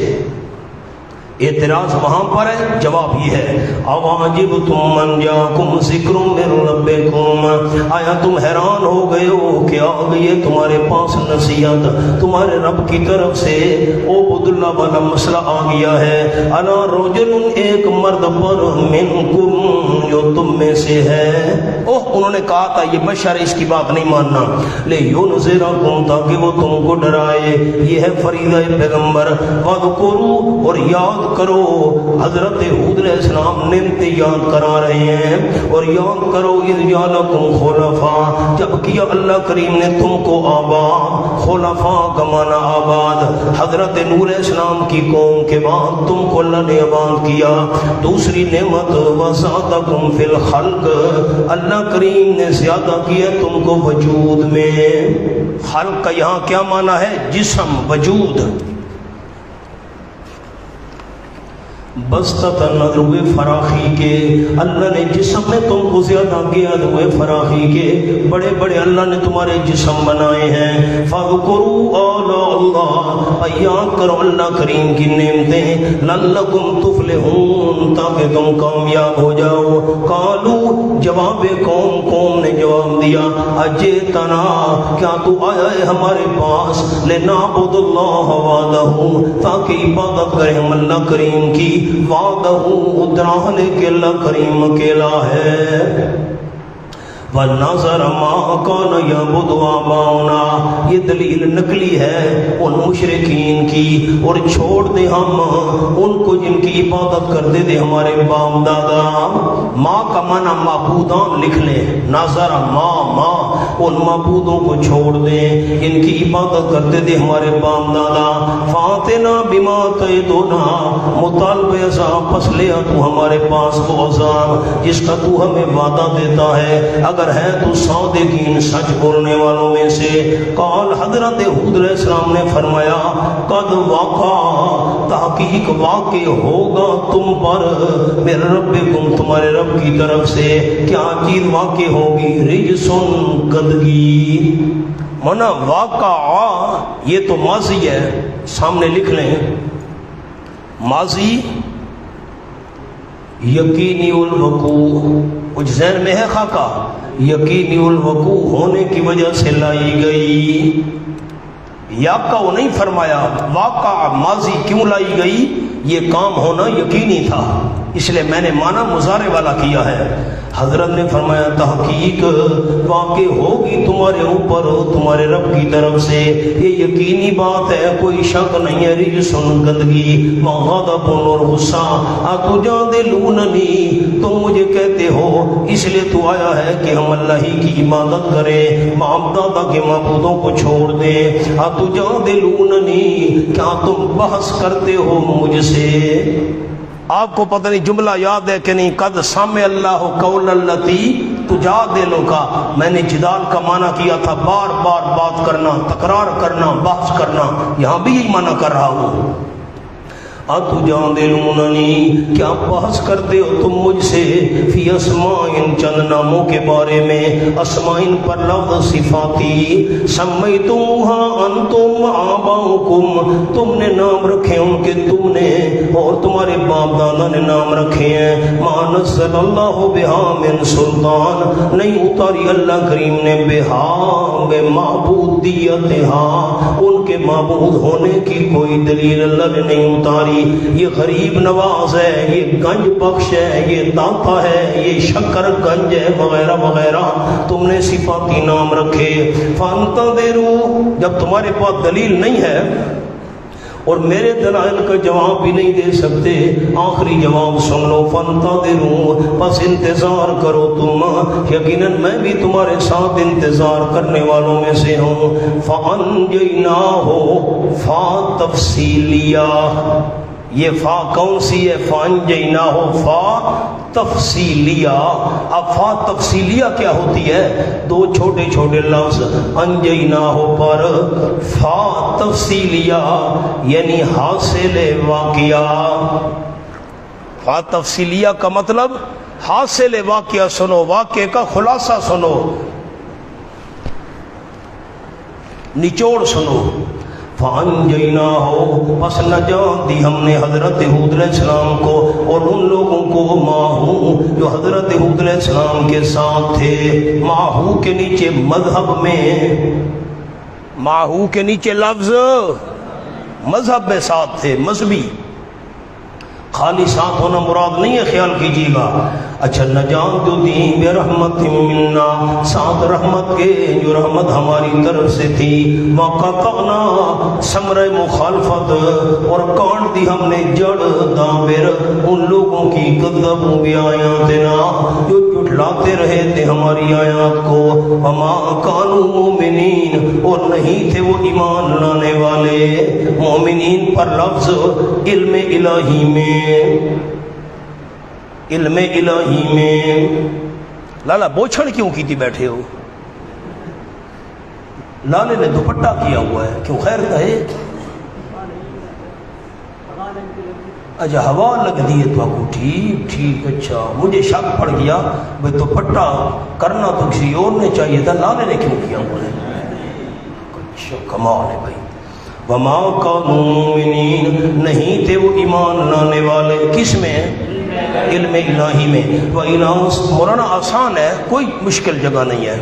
اعتراض وہاں پر ہے، جواب یہ ہے اواجبتم من جاءکم ذکر من ربکم، آیا تم حیران ہو گئے ہو کہ آ گئی ہے تمہارے پاس نصیحت تمہارے رب کی طرف سے، عبد اللہ والا مسئلہ آ گیا ہے. انا رجل، ایک مرد پر، منکم، جو تم میں سے ہے. انہوں نے کہا تھا یہ بشر، اس کی بات نہیں ماننا. لینذرکم، تاکہ وہ تم کو ڈرائے، یہ ہے فریضہ پیغمبر. واذکروا، اور یاد کرو، حضرت ہود علیہ السلام نعمتیں یاد کرا رہے ہیں، اور یاد کرو اذ جعلکم خلفاء، جب کیا اللہ کریم نے تم کو آباد. خلفاء کا معنی آباد. حضرت نوح علیہ السلام کی قوم کے بعد تم کو اللہ نے آباد کیا. دوسری نعمت وزادکم فی الخلق، اللہ کریم نے زیادہ کیا تم کو وجود میں. خلق کا یہاں کیا معنی ہے؟ جسم، وجود. بسطتاً روئے فراخی کے، اللہ نے جسم میں تم کو زیادہ کیا. روئے فراخی کے بڑے بڑے اللہ نے تمہارے جسم بنائے ہیں. فاذکروا آلاء اللہ، یاد کرو اللہ کریم کی نعمتیں. لعلکم تفلحون، تاکہ تم کامیاب ہو جاؤ. قالوا، جواب قوم نے جواب دیا، اجئتنا، کیا تو آیا ہے ہمارے پاس، لنعبد اللہ وحدہ، تاکہ عبادت کریں ہم اللہ کریم کی. وعدہ، اترانے کے اللہ کریم اکیلا ہے. وَنَظَرَ مَا كَانَ يَعْبُدُ آبَاؤُنَا، یہ دلیل نقلی ہے ان مشرکین کی، اور چھوڑ دیں ہم ان کو جن کی عبادت کرتے تھے ہمارے باپ دادا. ماں کا معنی معبودان لکھ لیں. نظر ماں، ان معبودوں کو چھوڑ دیں ان کی عبادت کرتے تھے ہمارے باپ دادا. فَاتِنَا بِمَا تَعِدُنَا، مطالبہ عذاب، پس لے آ تو ہمارے پاس وہ عذاب جس کا تو ہمیں وعدہ دیتا ہے، اگر ہے تو صادقین، سچ بولنے والوں میں سے. قال، حضرت ہود علیہ السلام نے فرمایا، قد وقع، تحقیق واقع ہوگا تم پر، میرے ربکم، تمہارے رب کی طرف سے. کیا چیز واقع ہوگی؟ رجسن، گندگی. منا واقع، یہ تو ماضی ہے، سامنے لکھ لیں. ماضی یقینی الوقوع، کچھ ذہن میں ہے خاکہ؟ یقینی الوقوع ہونے کی وجہ سے لائی گئی. یاقع نہیں فرمایا، واقع ماضی کیوں لائی گئی؟ یہ کام ہونا یقینی تھا، اس لیے میں نے معنی مضارع والا کیا ہے. حضرت نے فرمایا تحقیق واقع ہوگی تمہارے اوپر تمہارے رب کی طرف سے، یہ یقینی بات ہے، کوئی شک نہیں ہے. رجسن، گندگی، وغضب، اور غصہ. اتجادلوننی، تم مجھے کہتے ہو اس لیے تو آیا ہے کہ ہم اللہ ہی کی عبادت کریں، باپ دادا کے معبودوں کو چھوڑ دیں. اتجادلوننی، کیا تم بحث کرتے ہو مجھ سے؟ آپ کو پتہ نہیں جملہ یاد ہے کہ نہیں؟ قد سمع اللہ قول التی تجادلک، میں نے جدال کا معنی کیا تھا بار بار بات کرنا، تکرار کرنا، بحث کرنا. یہاں بھی یہی معنی کر رہا ہوں. اتجادلوننی، کیا بحث کرتے ہو تم مجھ سے، فی اسماء، چند ناموں کے بارے میں. اسماء پر لفظ صفاتی، سمیتموها انتم آباؤکم، تم نے نام رکھے ان کے، تم نے اور تمہارے باپ دادا نے نام رکھے ہیں. ما نزل اللہ بہا من سلطان، نہیں اتاری اللہ کریم نے بہا، بے معبودیتہا، ان کے معبود ہونے کی کوئی دلیل اللہ نے نہیں اتاری. یہ غریب نواز ہے، یہ گنج بخش ہے، یہ داتا ہے، یہ شکر گنج ہے، وغیرہ وغیرہ تم نے صفاتی نام رکھے. فانتظروا، جب تمہارے پاس دلیل نہیں ہے اور میرے دلائل کا جواب بھی نہیں دے سکتے، آخری جواب سن لو. فانتظروا، پس انتظار کرو تم، یقیناً میں بھی تمہارے ساتھ انتظار کرنے والوں میں سے ہوں. فانجیناہ، فا تفصیلیہ، یہ فا کون سی ہے؟ فانجیناہ، فا تفصیلیہ. اب فا تفصیلیہ کیا ہوتی ہے؟ دو چھوٹے چھوٹے لفظ، انجیناہ پر فا تفصیلیہ یعنی حاصل واقعہ. فا تفصیلیہ کا مطلب حاصل واقعہ سنو، واقعے کا خلاصہ سنو، نچوڑ سنو۔ فَأَنْجَيْنَاهُ پس نجات دی ہم نے حضرت ہود علیہ السلام کو اور ان لوگوں کو ماہو جو حضرت ہود علیہ السلام کے ساتھ تھے۔ ماہو کے نیچے مذہب میں، ماہو کے نیچے لفظ مذہب میں ساتھ تھے، مذہبی، خالی ساتھ ہونا مراد نہیں ہے، خیال کیجیے گا۔ اچھا، نجات جو دی بے رحمت منا، ساتھ رحمت کے جو رحمت ہماری طرف سے تھی۔ وقطعنا ثمرہ مخالفت اور کاٹ دی ہم نے جڑ دابر ان لوگوں کی کذبوا بآیاتنا جو جھٹلاتے رہے تھے ہماری آیات کو۔ وما کانوا مومنین اور نہیں تھے وہ ایمان لانے والے۔ مومنین پر لفظ علم الہی میں، علم الہی میں۔ لالا بوچھڑ کیوں کی تھی بیٹھے ہو؟ لالے نے دوپٹہ کیا ہوا ہے، کیوں خیر کا ہے؟ اچھا ہوا لگ دی ہے تو کو، ٹھیک ٹھیک، اچھا مجھے شک پڑ گیا بھئی دوپٹہ کرنا تو کسی اور نے چاہیے تھا، لالے نے کیوں کیا ہوا ہے؟ اچھا کمال ہے بھائی۔ وما کانوا مومنین نہیں تھے وہ ایمان لانے والے، کس میں؟ علم الہی میں۔ وَإِلَىٰ مولانا آسان ہے، کوئی مشکل جگہ نہیں ہے۔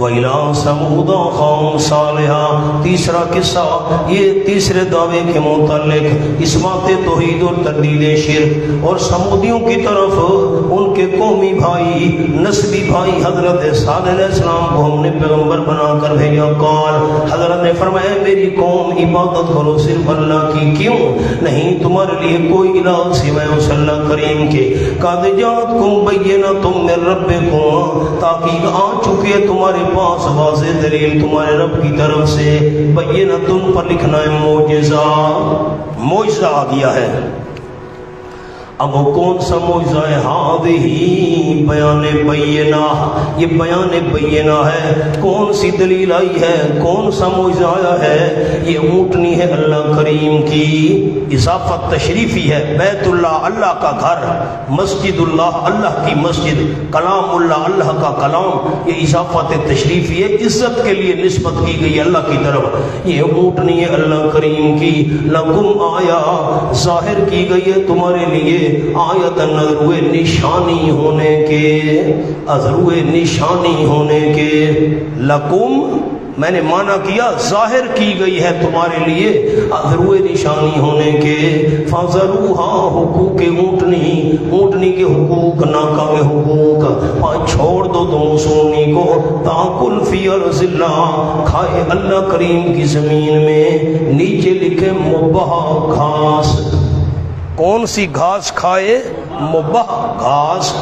وَإِلَىٰ ثَمُودَ أَخَاهُمْ صَالِحًا تیسرا قصہ، یہ تیسرے دعوے کے متعلق اثبات توحید اور تردید شرک، اور سمودیوں کی طرف ان کے قومی بھائی، نسبی بھائی حضرت صالح علیہ السلام کو ہم نے پیغمبر بنا کر بھیجا۔ قال حضرت نے فرمایا میری قوم عبادت کرو صرف اللہ کی، کیوں نہیں تمہارے لیے کوئی الہ سوائے اس اللہ کریم کے۔ قد جاءتکم بینۃ من ربکم تاکہ آ چکے تمہارے پاس واضح دلیل تمہارے رب کی طرف سے۔ بینۃ پر لکھنا ہے معجزہ، معجزہ آ گیا ہے۔ اب وہ کون سا معجزہ ہے؟ ہی بیان بینہ، یہ بیان بینہ ہے۔ کون سی دلیل آئی ہے؟ کون سا معجزہ آیا ہے؟ یہ اونٹنی ہے اللہ کریم کی، اضافت تشریفی ہے۔ بیت اللہ اللہ کا گھر، مسجد اللہ اللہ کی مسجد، کلام اللہ اللہ کا کلام، یہ اضافت تشریفی ہے، عزت کے لیے نسبت کی گئی اللہ کی طرف۔ یہ اونٹنی ہے اللہ کریم کی۔ لکم آیا ظاہر کی گئی ہے تمہارے لیے، آیت نظروے نشانی ہونے کے، ازروے نشانی ہونے کے۔ لکم میں نے معنی کیا ظاہر کی گئی ہے تمہارے لیے، ازروے نشانی ہونے کے۔ فَذَرُوهَا حقوق اونٹنی، اونٹنی کے حقوق، ناکا کے حقوق، چھوڑ دو تم اس اونٹنی کو۔ تاکل فی ارض اللہ، کھائے اللہ کریم کی زمین میں۔ نیچے لکھے مباح گھاس، کون سی گھاس کھائے؟ مباح گھاس۔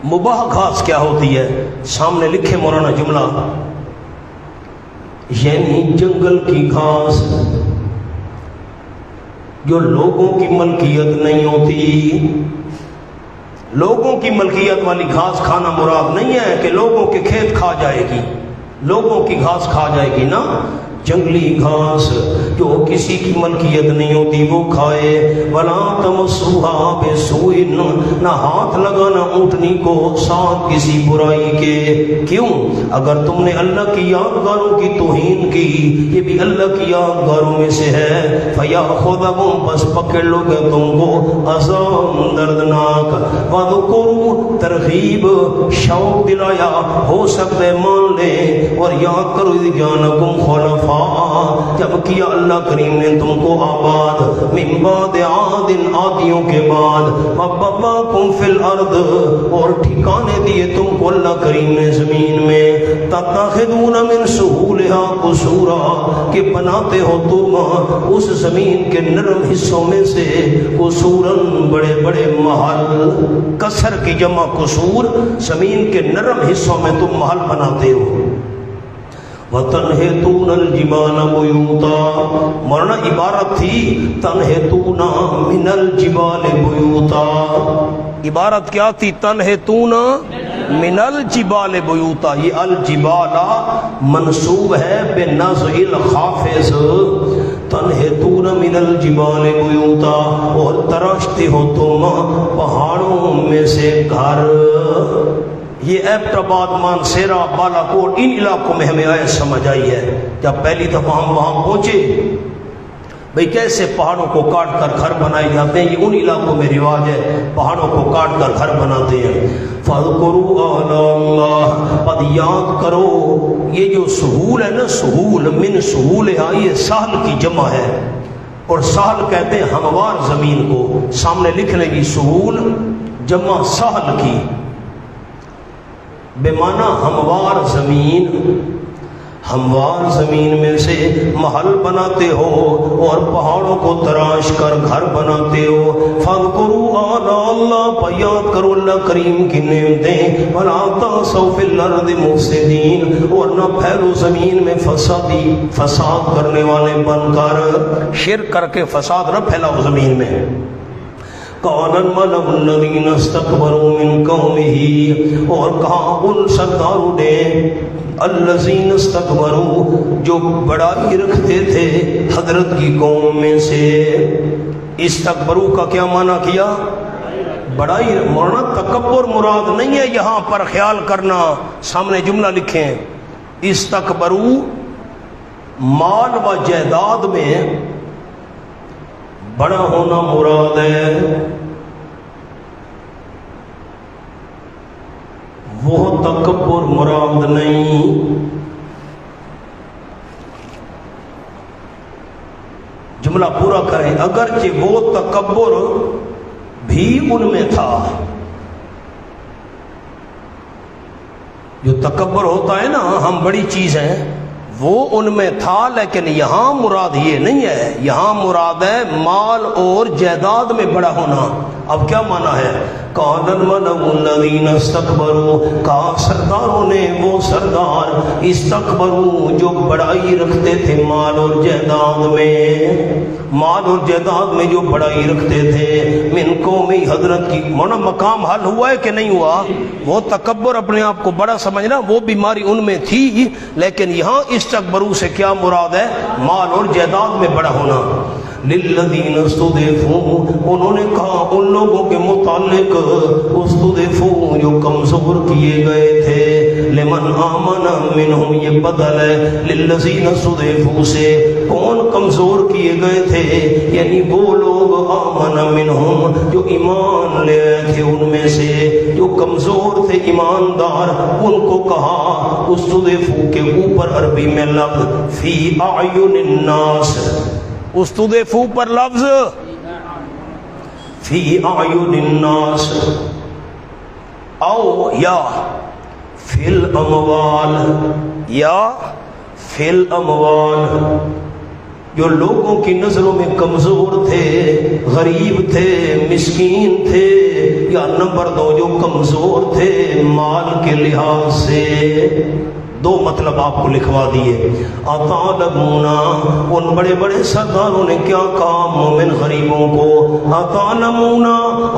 مباح گھاس کیا ہوتی ہے؟ سامنے لکھے مولانا جملہ، یعنی جنگل کی گھاس جو لوگوں کی ملکیت نہیں ہوتی۔ لوگوں کی ملکیت والی گھاس کھانا مراد نہیں ہے کہ لوگوں کے کھیت کھا جائے گی، لوگوں کی گھاس کھا جائے گی نا، جنگلی گھاس جو کسی کی ملکیت نہیں ہوتی وہ کھائے۔ ولا تمسوها بسوء، نہ ہاتھ لگانا اونٹنی کو ساتھ کسی برائی کے۔ کیوں؟ اگر تم نے اللہ کی یادگاروں کی توہین کی، یہ بھی اللہ کی یادگاروں میں سے ہے، فیاخذکم بس پکڑ لو گے تم کو عذاب دردناک۔ وذکروا ترغیب، شوق دلایا، ہو سکتا ہے مان لے، اور یاد کرو اذ جانکم خلفاء، جب کیا اللہ کریم نے تم کو آباد، من بعد عاد، عادیوں کے بعد، وبواکم فی الارض، اور ٹھکانے دیے تم کو اللہ کریم نے زمین میں، تتخذون من سہولها قصورا، کہ بناتے ہو تم اس زمین کے نرم حصوں میں سے قصوراً بڑے بڑے محل، کسر کی جمع قصور، زمین کے نرم حصوں میں تم محل بناتے ہو۔ وَتَنْحِتُونَ الْجِبَالَ بُيُوتًا، مولانا عبارت تھی تَنْحِتُونَ مِنَ الْجِبَالِ بُيُوتًا، عبارت کیا تھی؟ تَنْحِتُونَ مِنَ الْجِبَالِ بُيُوتًا، یہ الجبال منصوب ہے بِنَزْعِ الْخَافِض، تنحتون من الجبال بیوتا، اور تراشتے ہو تم پہاڑوں میں سے گھر۔ یہ ایبٹ آباد، مانسیرا، بالا کوٹ، ان علاقوں میں ہمیں آیت سمجھ آئی ہے۔ جب پہلی دفعہ ہم وہاں پہنچے بھئی کیسے پہاڑوں کو کاٹ کر گھر بنائے جاتے ہیں، یہ ان علاقوں میں رواج ہے، پہاڑوں کو کاٹ کر گھر بناتے ہیں۔ فَاذْكُرُوا آلَاءَ اللَّهِ، پس یاد کرو، یہ جو سہول ہے نا، سہول من سہولہا، یہ سہل کی جمع ہے، اور سہل کہتے ہیں ہموار زمین کو، سامنے لکھ لیں گی سہول جمع سہل کی، بے معنی ہموار زمین۔ ہموار زمین میں سے محل بناتے ہو اور پہاڑوں کو تراش کر گھر بناتے ہو۔ فَاذْكُرُوا آلَاءَ اللَّهِ، پر یاد کرو اللہ کریم کی نعمتیں، وَلَا تَعْثَوْا فِي الْأَرْضِ مُفْسِدِينَ، اور نہ پھیلو زمین میں فساد کرنے والے بن کر، شرک کر کے فساد نہ پھیلاؤ زمین میں۔ قَالَ الْمَلَأُ الَّذِينَ اسْتَكْبَرُوا مِنْ قَوْمِهِ، اور کہا ان سرداروں نے، الذین استکبروا، جو بڑائی رکھتے تھے حضرت کی قوم میں سے۔ استکبروا کا کیا معنی کیا؟ بڑائی، مولانا تکبر مراد نہیں ہے یہاں پر، خیال کرنا، سامنے جملہ لکھیں، استکبروا مال و جائیداد میں بڑا ہونا مراد ہے، وہ تکبر مراد نہیں۔ جملہ پورا کریں، اگرچہ وہ تکبر بھی ان میں تھا، جو تکبر ہوتا ہے نا، ہم بڑی چیز ہیں، وہ ان میں تھا، لیکن یہاں مراد یہ نہیں ہے، یہاں مراد ہے مال اور جائیداد میں بڑا ہونا۔ اب کیا معنی ہے؟ قَالَ الْمَلَأُ الَّذِينَ اسْتَكْبَرُوا، کہا سرداروں نے، وہ سردار استکبروا جو بڑائی رکھتے تھے مال اور جائیداد میں، مال اور جائیداد میں جو بڑائی رکھتے تھے، من قومی، حضرت کی۔ مونا مقام حل ہوا ہے کہ نہیں ہوا؟ وہ تکبر، اپنے آپ کو بڑا سمجھنا، وہ بیماری ان میں تھی، لیکن یہاں استکبروا سے کیا مراد ہے؟ مال اور جائیداد میں بڑا ہونا۔ للذین استضعفوا، انہوں نے کہا ان لوگوں کے متعلق، استضعفوا جو کمزور کیے گئے تھے، لمن آمن منہم، یہ بدل ہے للذین استضعفوا سے، کون کمزور کیے گئے تھے؟ یعنی وہ لوگ آمن منہم جو ایمان لے آئے تھے ان میں سے، جو کمزور تھے ایماندار، ان کو کہا استضعفوا کے اوپر عربی میں لفظ فی اعین الناس، استضعفوا پر لفظ فی اعین الناس، او یا فی الاموال، یا فی الاموال، جو لوگوں کی نظروں میں کمزور تھے، غریب تھے، مسکین تھے، یا نمبر دو جو کمزور تھے مال کے لحاظ سے۔ دو مطلب آپ کو لکھوا دیے۔ اَتَعْلَمُونَ، ان بڑے بڑے سرداروں نے کیا کہا مومن غریبوں کو؟ اَتَعْلَمُونَ،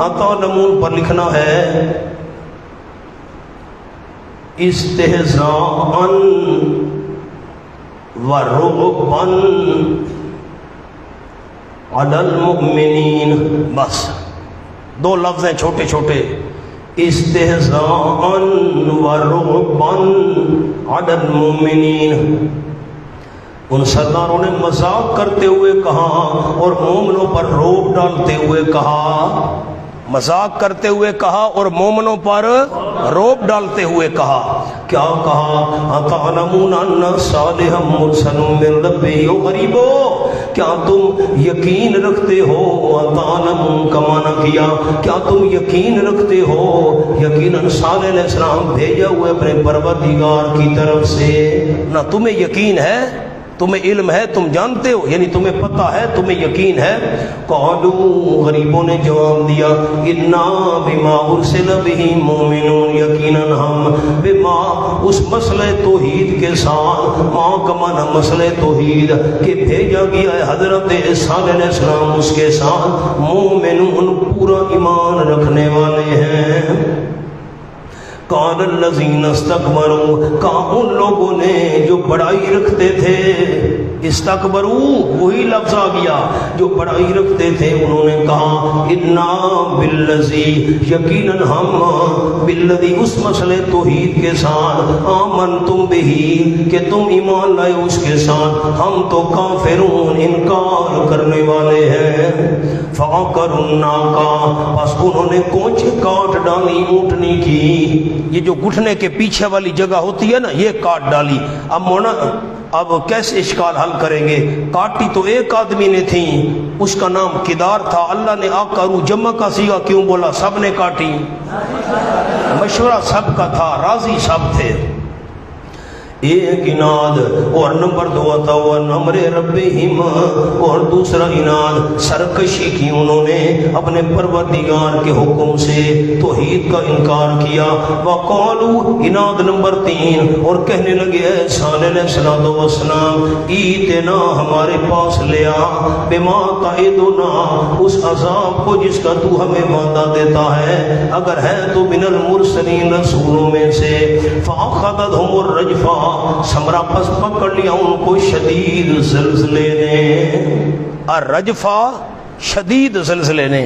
اَتَعْلَمُون پر لکھنا ہے استہزاءً وَرُعْبًا عَلَى الْمُؤْمِنِينَ، بس دو لفظ ہیں چھوٹے چھوٹے، استہزاءً ورعباً علی المؤمنین۔ ان سرداروں نے مذاق کرتے ہوئے کہا اور مومنوں پر رعب ڈالتے ہوئے کہا، مذاق کرتے ہوئے کہا اور مومنوں پر رعب ڈالتے ہوئے کہا۔ کیا کہا؟ اَتَعْلَمُونَ أَنَّ صَالِحًا مُرْسَلٌ مِّن رَبِّهِ، او غریبو کیا تم یقین رکھتے ہو؟ اَتَعْلَمُونَ کا معنی کیا، کیا تم یقین رکھتے ہو یقیناً صالح علیہ السلام بھیجا ہوئے اپنے پروردگار کی طرف سے؟ نہ تمہیں یقین ہے، تمہیں علم ہے، تم جانتے ہو، یعنی تمہیں پتہ ہے، تمہیں یقین ہے۔ قالوا، غریبوں نے جواب دیا، انا بما ارسل به مؤمنون، یقیناً ہم بما، اس مسئلہ توحید کے ساتھ، ماں کا معنی مسئلہ توحید کہ بھیجا گیا ہے حضرت صالح علیہ السلام، اس کے ساتھ مومنون پورا ایمان رکھنے والے ہیں۔ قال الذین استکبروا، کہا ان لوگوں نے جو بڑائی رکھتے تھے، استکبروا وہی لفظ آ گیا، جو بڑائی رکھتے تھے انہوں نے کہا انا بالذی، یقیناً ہم بالذی اس مسئلے توحید کے ساتھ، آمنتم بہی کہ تم ایمان لائے اس کے ساتھ، ہم تو کافرون انکار کرنے والے ہیں۔ فعقروا الناقہ، بس انہوں نے کونچ کاٹ ڈالی اونٹنی کی، یہ جو گھٹنے کے پیچھے والی جگہ ہوتی ہے نا، یہ کاٹ ڈالی۔ اب کیسے اشکال حل کریں گے؟ کاٹی تو ایک آدمی نے تھی، اس کا نام کدار تھا، اللہ نے آکرو جمع کا صیغہ کیوں بولا؟ سب نے کاٹی، مشورہ سب کا تھا، راضی سب تھے۔ ایک اناد، اور نمبر 2 تھا نمبر ربہم، اور دوسرا اناد سرکشی کی، انہوں نے اپنے پروردگار کے حکم سے توحید کا انکار کیا۔ وقالو، اناد نمبر 3، اور کہنے لگے اے صالح علیہ السلام، ایتنا ہمارے پاس لے آ، بما تعدنا اس عذاب کو جس کا تو ہمیں وعدہ دیتا ہے، اگر ہے تو من المرسلین رسولوں میں سے۔ فاخذتهم الرجفہ، سمرا پس پکڑ لیا ان کو شدید زلزلے نے، الرجفہ شدید زلزلے نے۔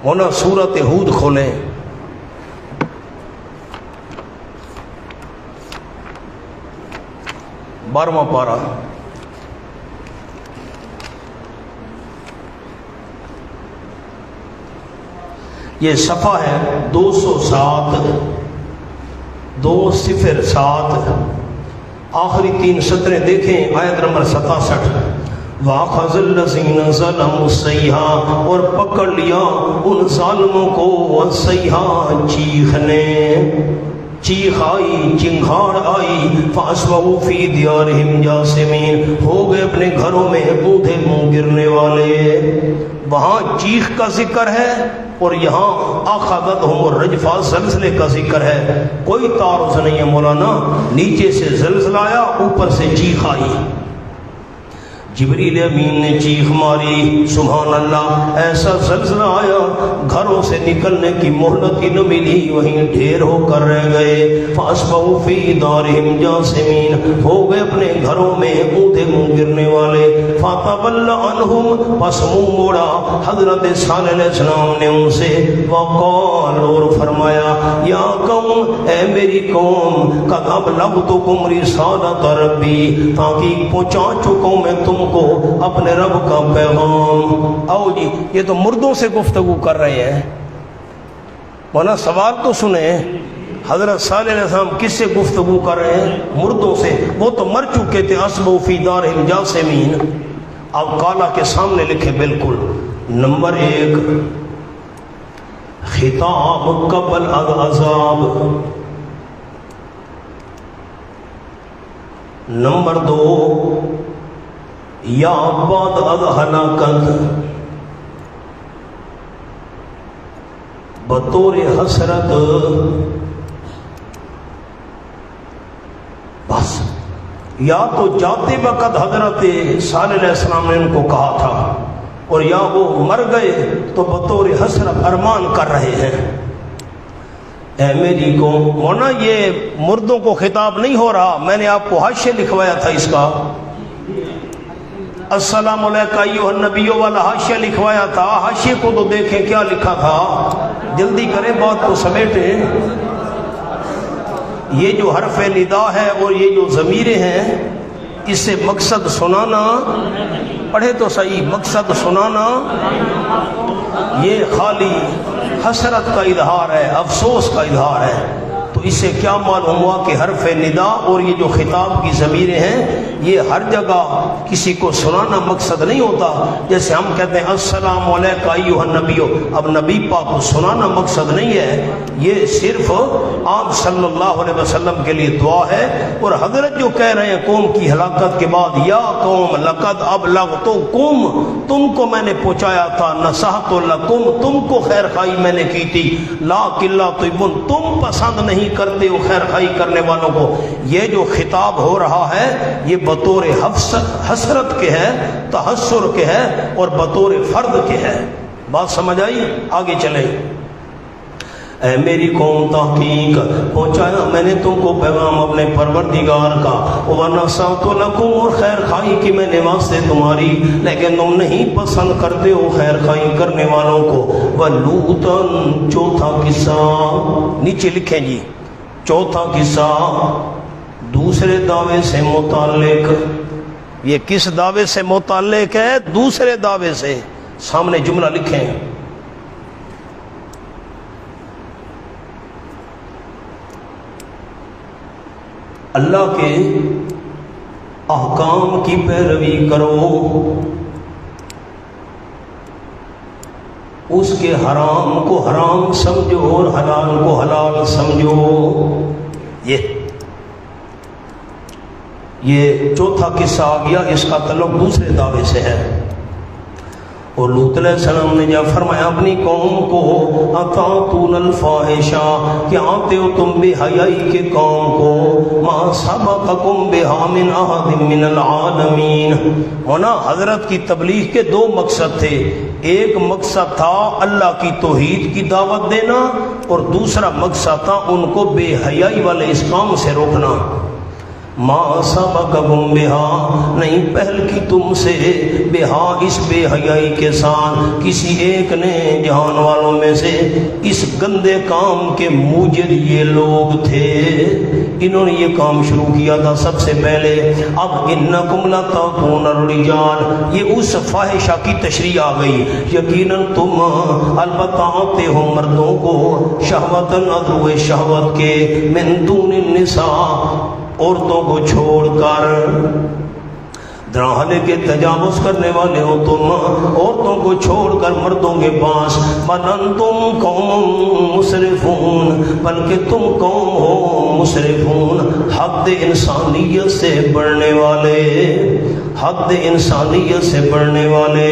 ہونا سورۃ ہود کھولیں، بارہواں پارہ، یہ صفحہ ہے 207، 207، آخری 3 سطریں دیکھیں، آیت نمبر 67۔ وَأَخَذَ الَّذِينَ ظَلَمُوا الصَّيْحَةُ، اور پکڑ لیا ان ظالموں کو، والصیحہ چیخ نے، چیخ آئی، چنگھاڑ آئی، فَأَصْبَحُوا فِي دِيَارِهِمْ جَاثِمِينَ، ہو گئے اپنے گھروں میں اونھے منہ گرنے والے۔ وہاں چیخ کا ذکر ہے اور یہاں اخذتهم الرجفہ زلزلے کا ذکر ہے، کوئی تعارض نہیں ہے مولانا، نیچے سے زلزلہ آیا، اوپر سے چیخ آئی۔ جبریل امین نے چیخ ماری، سبحان اللہ، ایسا زلزلہ آیا گھروں سے نکلنے کی مہلت ہی نہ ملی، وہیں ڈھیر ہو کر رہ گئے۔ فاصبحوا فی دارہم جاثمین، ہو گئے اپنے گھروں میں اونھے منہ گرنے والے۔ فتولی عنہم، پس منہ موڑا حضرت صالح علیہ السلام نے ان سے، وقال، اور فرمایا، یا قوم، اے میری قوم، قد ابلغتکم رسالۃ ربی، تاکہ پہنچا چکا ہوں میں تم کو اپنے رب کا پیغام۔ آؤ جی، یہ تو مردوں سے گفتگو کر رہے ہیں، مولانا سوال تو سنیں، حضرت صالح علیہ السلام کس سے گفتگو کر رہے ہیں؟ مردوں سے، وہ تو مر چکے تھے۔ اصبحوا فی دارہم جاثمین، اب کالا کے سامنے لکھے بالکل۔ نمبر 1، خطاب قبل العذاب۔ نمبر 2، یا بعد از ہلاکت، بطور حسرت۔ بس یا تو جاتے وقت حضرت صالح علیہ السلام نے ان کو کہا تھا، اور یا وہ مر گئے تو بطور حسرت ارمان کر رہے ہیں۔ اے میری قوم، مولانا یہ مردوں کو خطاب نہیں ہو رہا، میں نے آپ کو حاشیہ لکھوایا تھا اس کا، السلام علیکم ایھا النبی والا حاشیہ لکھوایا تھا، حاشیے کو تو دیکھیں کیا لکھا تھا، جلدی کریں بات کو سمیٹیں۔ یہ جو حرف ندا ہے اور یہ جو ضمیریں ہیں، اس سے مقصد سنانا، پڑھے تو صحیح، مقصد سنانا، یہ خالی حسرت کا اظہار ہے، افسوس کا اظہار ہے۔ تو اس سے کیا معلوم ہوا کہ حرف ندا اور یہ جو خطاب کی ضمیریں ہیں، یہ ہر جگہ کسی کو سنانا مقصد نہیں ہوتا۔ جیسے ہم کہتے ہیں السلام علیکم ایھا النبی، اب نبی پاک کو سنانا مقصد نہیں ہے، یہ صرف آپ صلی اللہ علیہ وسلم کے لیے دعا ہے۔ اور حضرت جو کہہ رہے ہیں قوم کی ہلاکت کے بعد، یا قوم لقد ابلغتکم، تم کو میں نے پہنچایا تھا، نصحت لکم، تم کو خیر خواہی میں نے کی تھی، لیکن لا تحبون، تم پسند نہیں کرتے ہو خیر خواہی کرنے والوں کو۔ یہ جو خطاب ہو رہا ہے یہ بطور حسرت کے ہے، تحسر کے ہے، اور بطور فرد کے ہے۔ بات سمجھ آئی؟ آگے چلیں۔ اے میری قوم تحقیق پہنچایا میں نے تم کو پیغام اپنے پروردگار کا، وَنَصَحْتُ لَكُمْ، اور خیر خواہی کی میں نے واسطے تمہاری، لیکن تم نہیں پسند کرتے ہو خیر خواہی کرنے والوں کو۔ وَلُوطًا، چوتھا قصہ نیچے لکھیں جی، چوتھا قصہ دوسرے دعوے سے متعلق۔ یہ کس دعوے سے متعلق ہے؟ دوسرے دعوے سے۔ سامنے جملہ لکھیں، اللہ کے احکام کی پیروی کرو، اس کے حرام کو حرام سمجھو اور حلال کو حلال سمجھو۔ یہ چوتھا قصہ آ گیا، اس کا تعلق دوسرے دعوے سے ہے۔ اور لوط علیہ السلام نے جب فرمایا اپنی قوم کو، اتاتون الفاحشہ، کہ آتے ہو تم بے حیائی کے کام کو، ما سبقکم بہا من احد من العالمین۔ ہونا حضرت کی تبلیغ کے دو مقصد تھے، ایک مقصد تھا اللہ کی توحید کی دعوت دینا، اور دوسرا مقصد تھا ان کو بے حیائی والے اس کام سے روکنا۔ ما سبقکم بہا، نہیں پہل کی تم سے، بہا اس بے حیائی کے ساتھ، کسی ایک نے جہان والوں میں سے۔ اس گندے کام کے موجد یہ لوگ تھے، انہوں نے یہ کام شروع کیا تھا سب سے پہلے۔ اب انکم لتاتون الرجال، یہ اس فاحشہ کی تشریح آ گئی، یقیناً تم البتہ آتے ہو مردوں کو، شہوتاً عدو شہوت کے، من دون النساء، عورتوں کو چھوڑ کر، دراہلے کے تجاوز کرنے والے ہو تم، عورتوں کو چھوڑ کر مردوں کے پاس۔ بل انتم قوم مسرفون، بلکہ تم قوم ہو مسرفون، حد انسانیت سے بڑھنے والے، حد انسانیت سے بڑھنے والے۔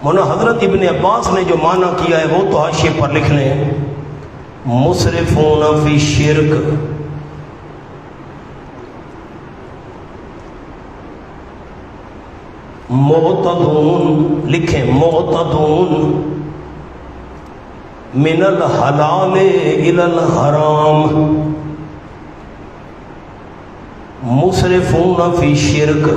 مولانا حضرت ابن عباس نے جو معنی کیا ہے وہ تو حاشیے پر لکھ لیں، مسرفون فی شرک، معتدون، لکھیں معتدون، من الحلال الی الحرام، مسرفون فی شرک،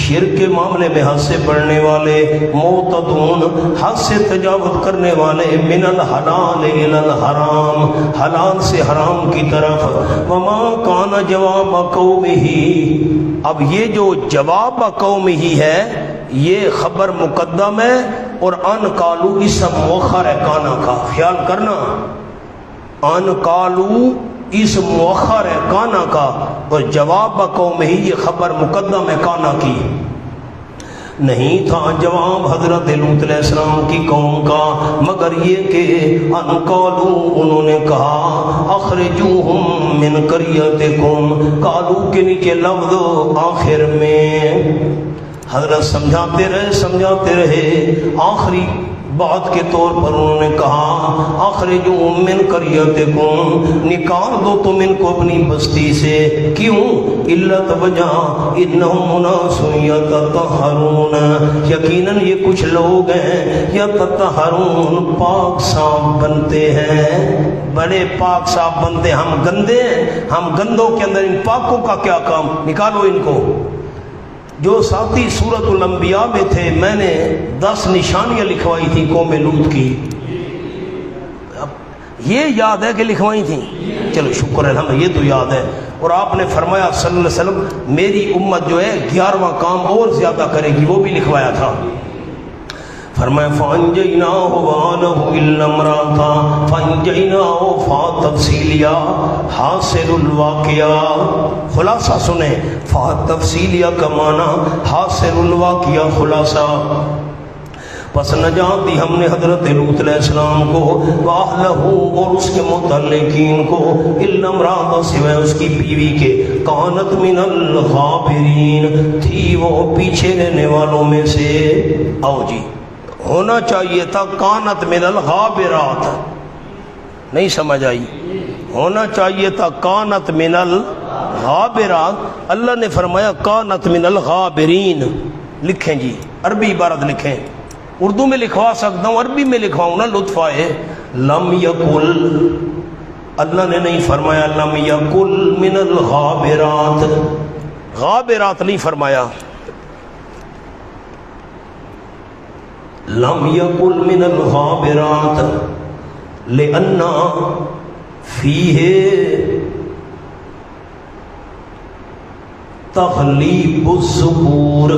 شرک کے معاملے میں حد سے بڑھنے والے، معتدون حد سے تجاوز کرنے والے، من الحلال الی الحرام، حلال سے حرام کی طرف۔ وما کان جواب قومہ، اب یہ جو جواب قومہ ہے یہ خبر مقدم ہے، اور ان قالو اسم مؤخر ہے کانا کا، خیال کرنا، ان قالو اسم مؤخر ہے کانا کا، اور جواب قومہ یہ خبر مقدم ہے کانا کی۔ نہیں تھا جواب حضرت لوط علیہ السلام کی قوم کا مگر یہ کہ ان قالو، انہوں نے کہا، اخرجوہم من قریتکم، قالو کے نیچے لفظ آخر میں، حضرت سمجھاتے رہے، آخری بات کے طور پر انہوں نے کہا، اخرجوہم من قریتکم، نکال دو تم ان کو اپنی بستی سے، کیوں؟ علت وجہ، انہم اناس یتطہرون، یقیناً یہ کچھ لوگ ہیں، یتطہرون، پاک صاف بنتے ہیں، بڑے پاک صاف بنتے ہیں، ہم گندے ہیں، ہم گندوں کے اندر ان پاکوں کا کیا کام، نکالو ان کو۔ جو ساتھی سورۃ الانبیاء میں تھے، میں نے 10 نشانیاں لکھوائی تھی قوم لوط کی، یہ یاد ہے کہ لکھوائی تھیں؟ چلو شکر الحمد، یہ تو یاد ہے۔ اور آپ نے فرمایا صلی اللہ علیہ وسلم میری امت جو ہے 11واں کام اور زیادہ کرے گی، وہ بھی لکھوایا تھا۔ فرمایا فَأَنْجَيْنَاهُ وَأَهْلَهُ إِلَّا امْرَأَتَهُ فَأَنْجَيْنَاهُ فَا تفصیلیہ، حاصل الواقعہ، خلاصہ سنیں، فا تفصیلیہ کا معنی حاصل الواقعہ، خلاصہ۔ پس نجات دی ہم نے حضرت لوط علیہ السلام کو، وَأَهْلَهُ، اور اس کے متعلقین کو، إِلَّا امْرَأَتَهُ، سوائے اس کی بیوی کے، كَانَتْ مِنَ الْغَابِرِينَ، تھی وہ پیچھے رہنے والوں میں سے۔ آؤ جی، ہونا چاہیے تھا کانت من الغابرات، نہیں سمجھ آئی؟ ہونا چاہیے تھا کانت من الغابرات، اللہ نے فرمایا کانت من الغابرین۔ لکھیں جی، عربی عبارت لکھیں، اردو میں لکھوا سکتا ہوں، عربی میں لکھواؤں نا، لطف آئے۔ لم یقل، اللہ نے نہیں فرمایا لم یقل من الغابرات، غابرات نہیں فرمایا، لم یقل من الغابرات لأن فیہ تغلیب الذکور،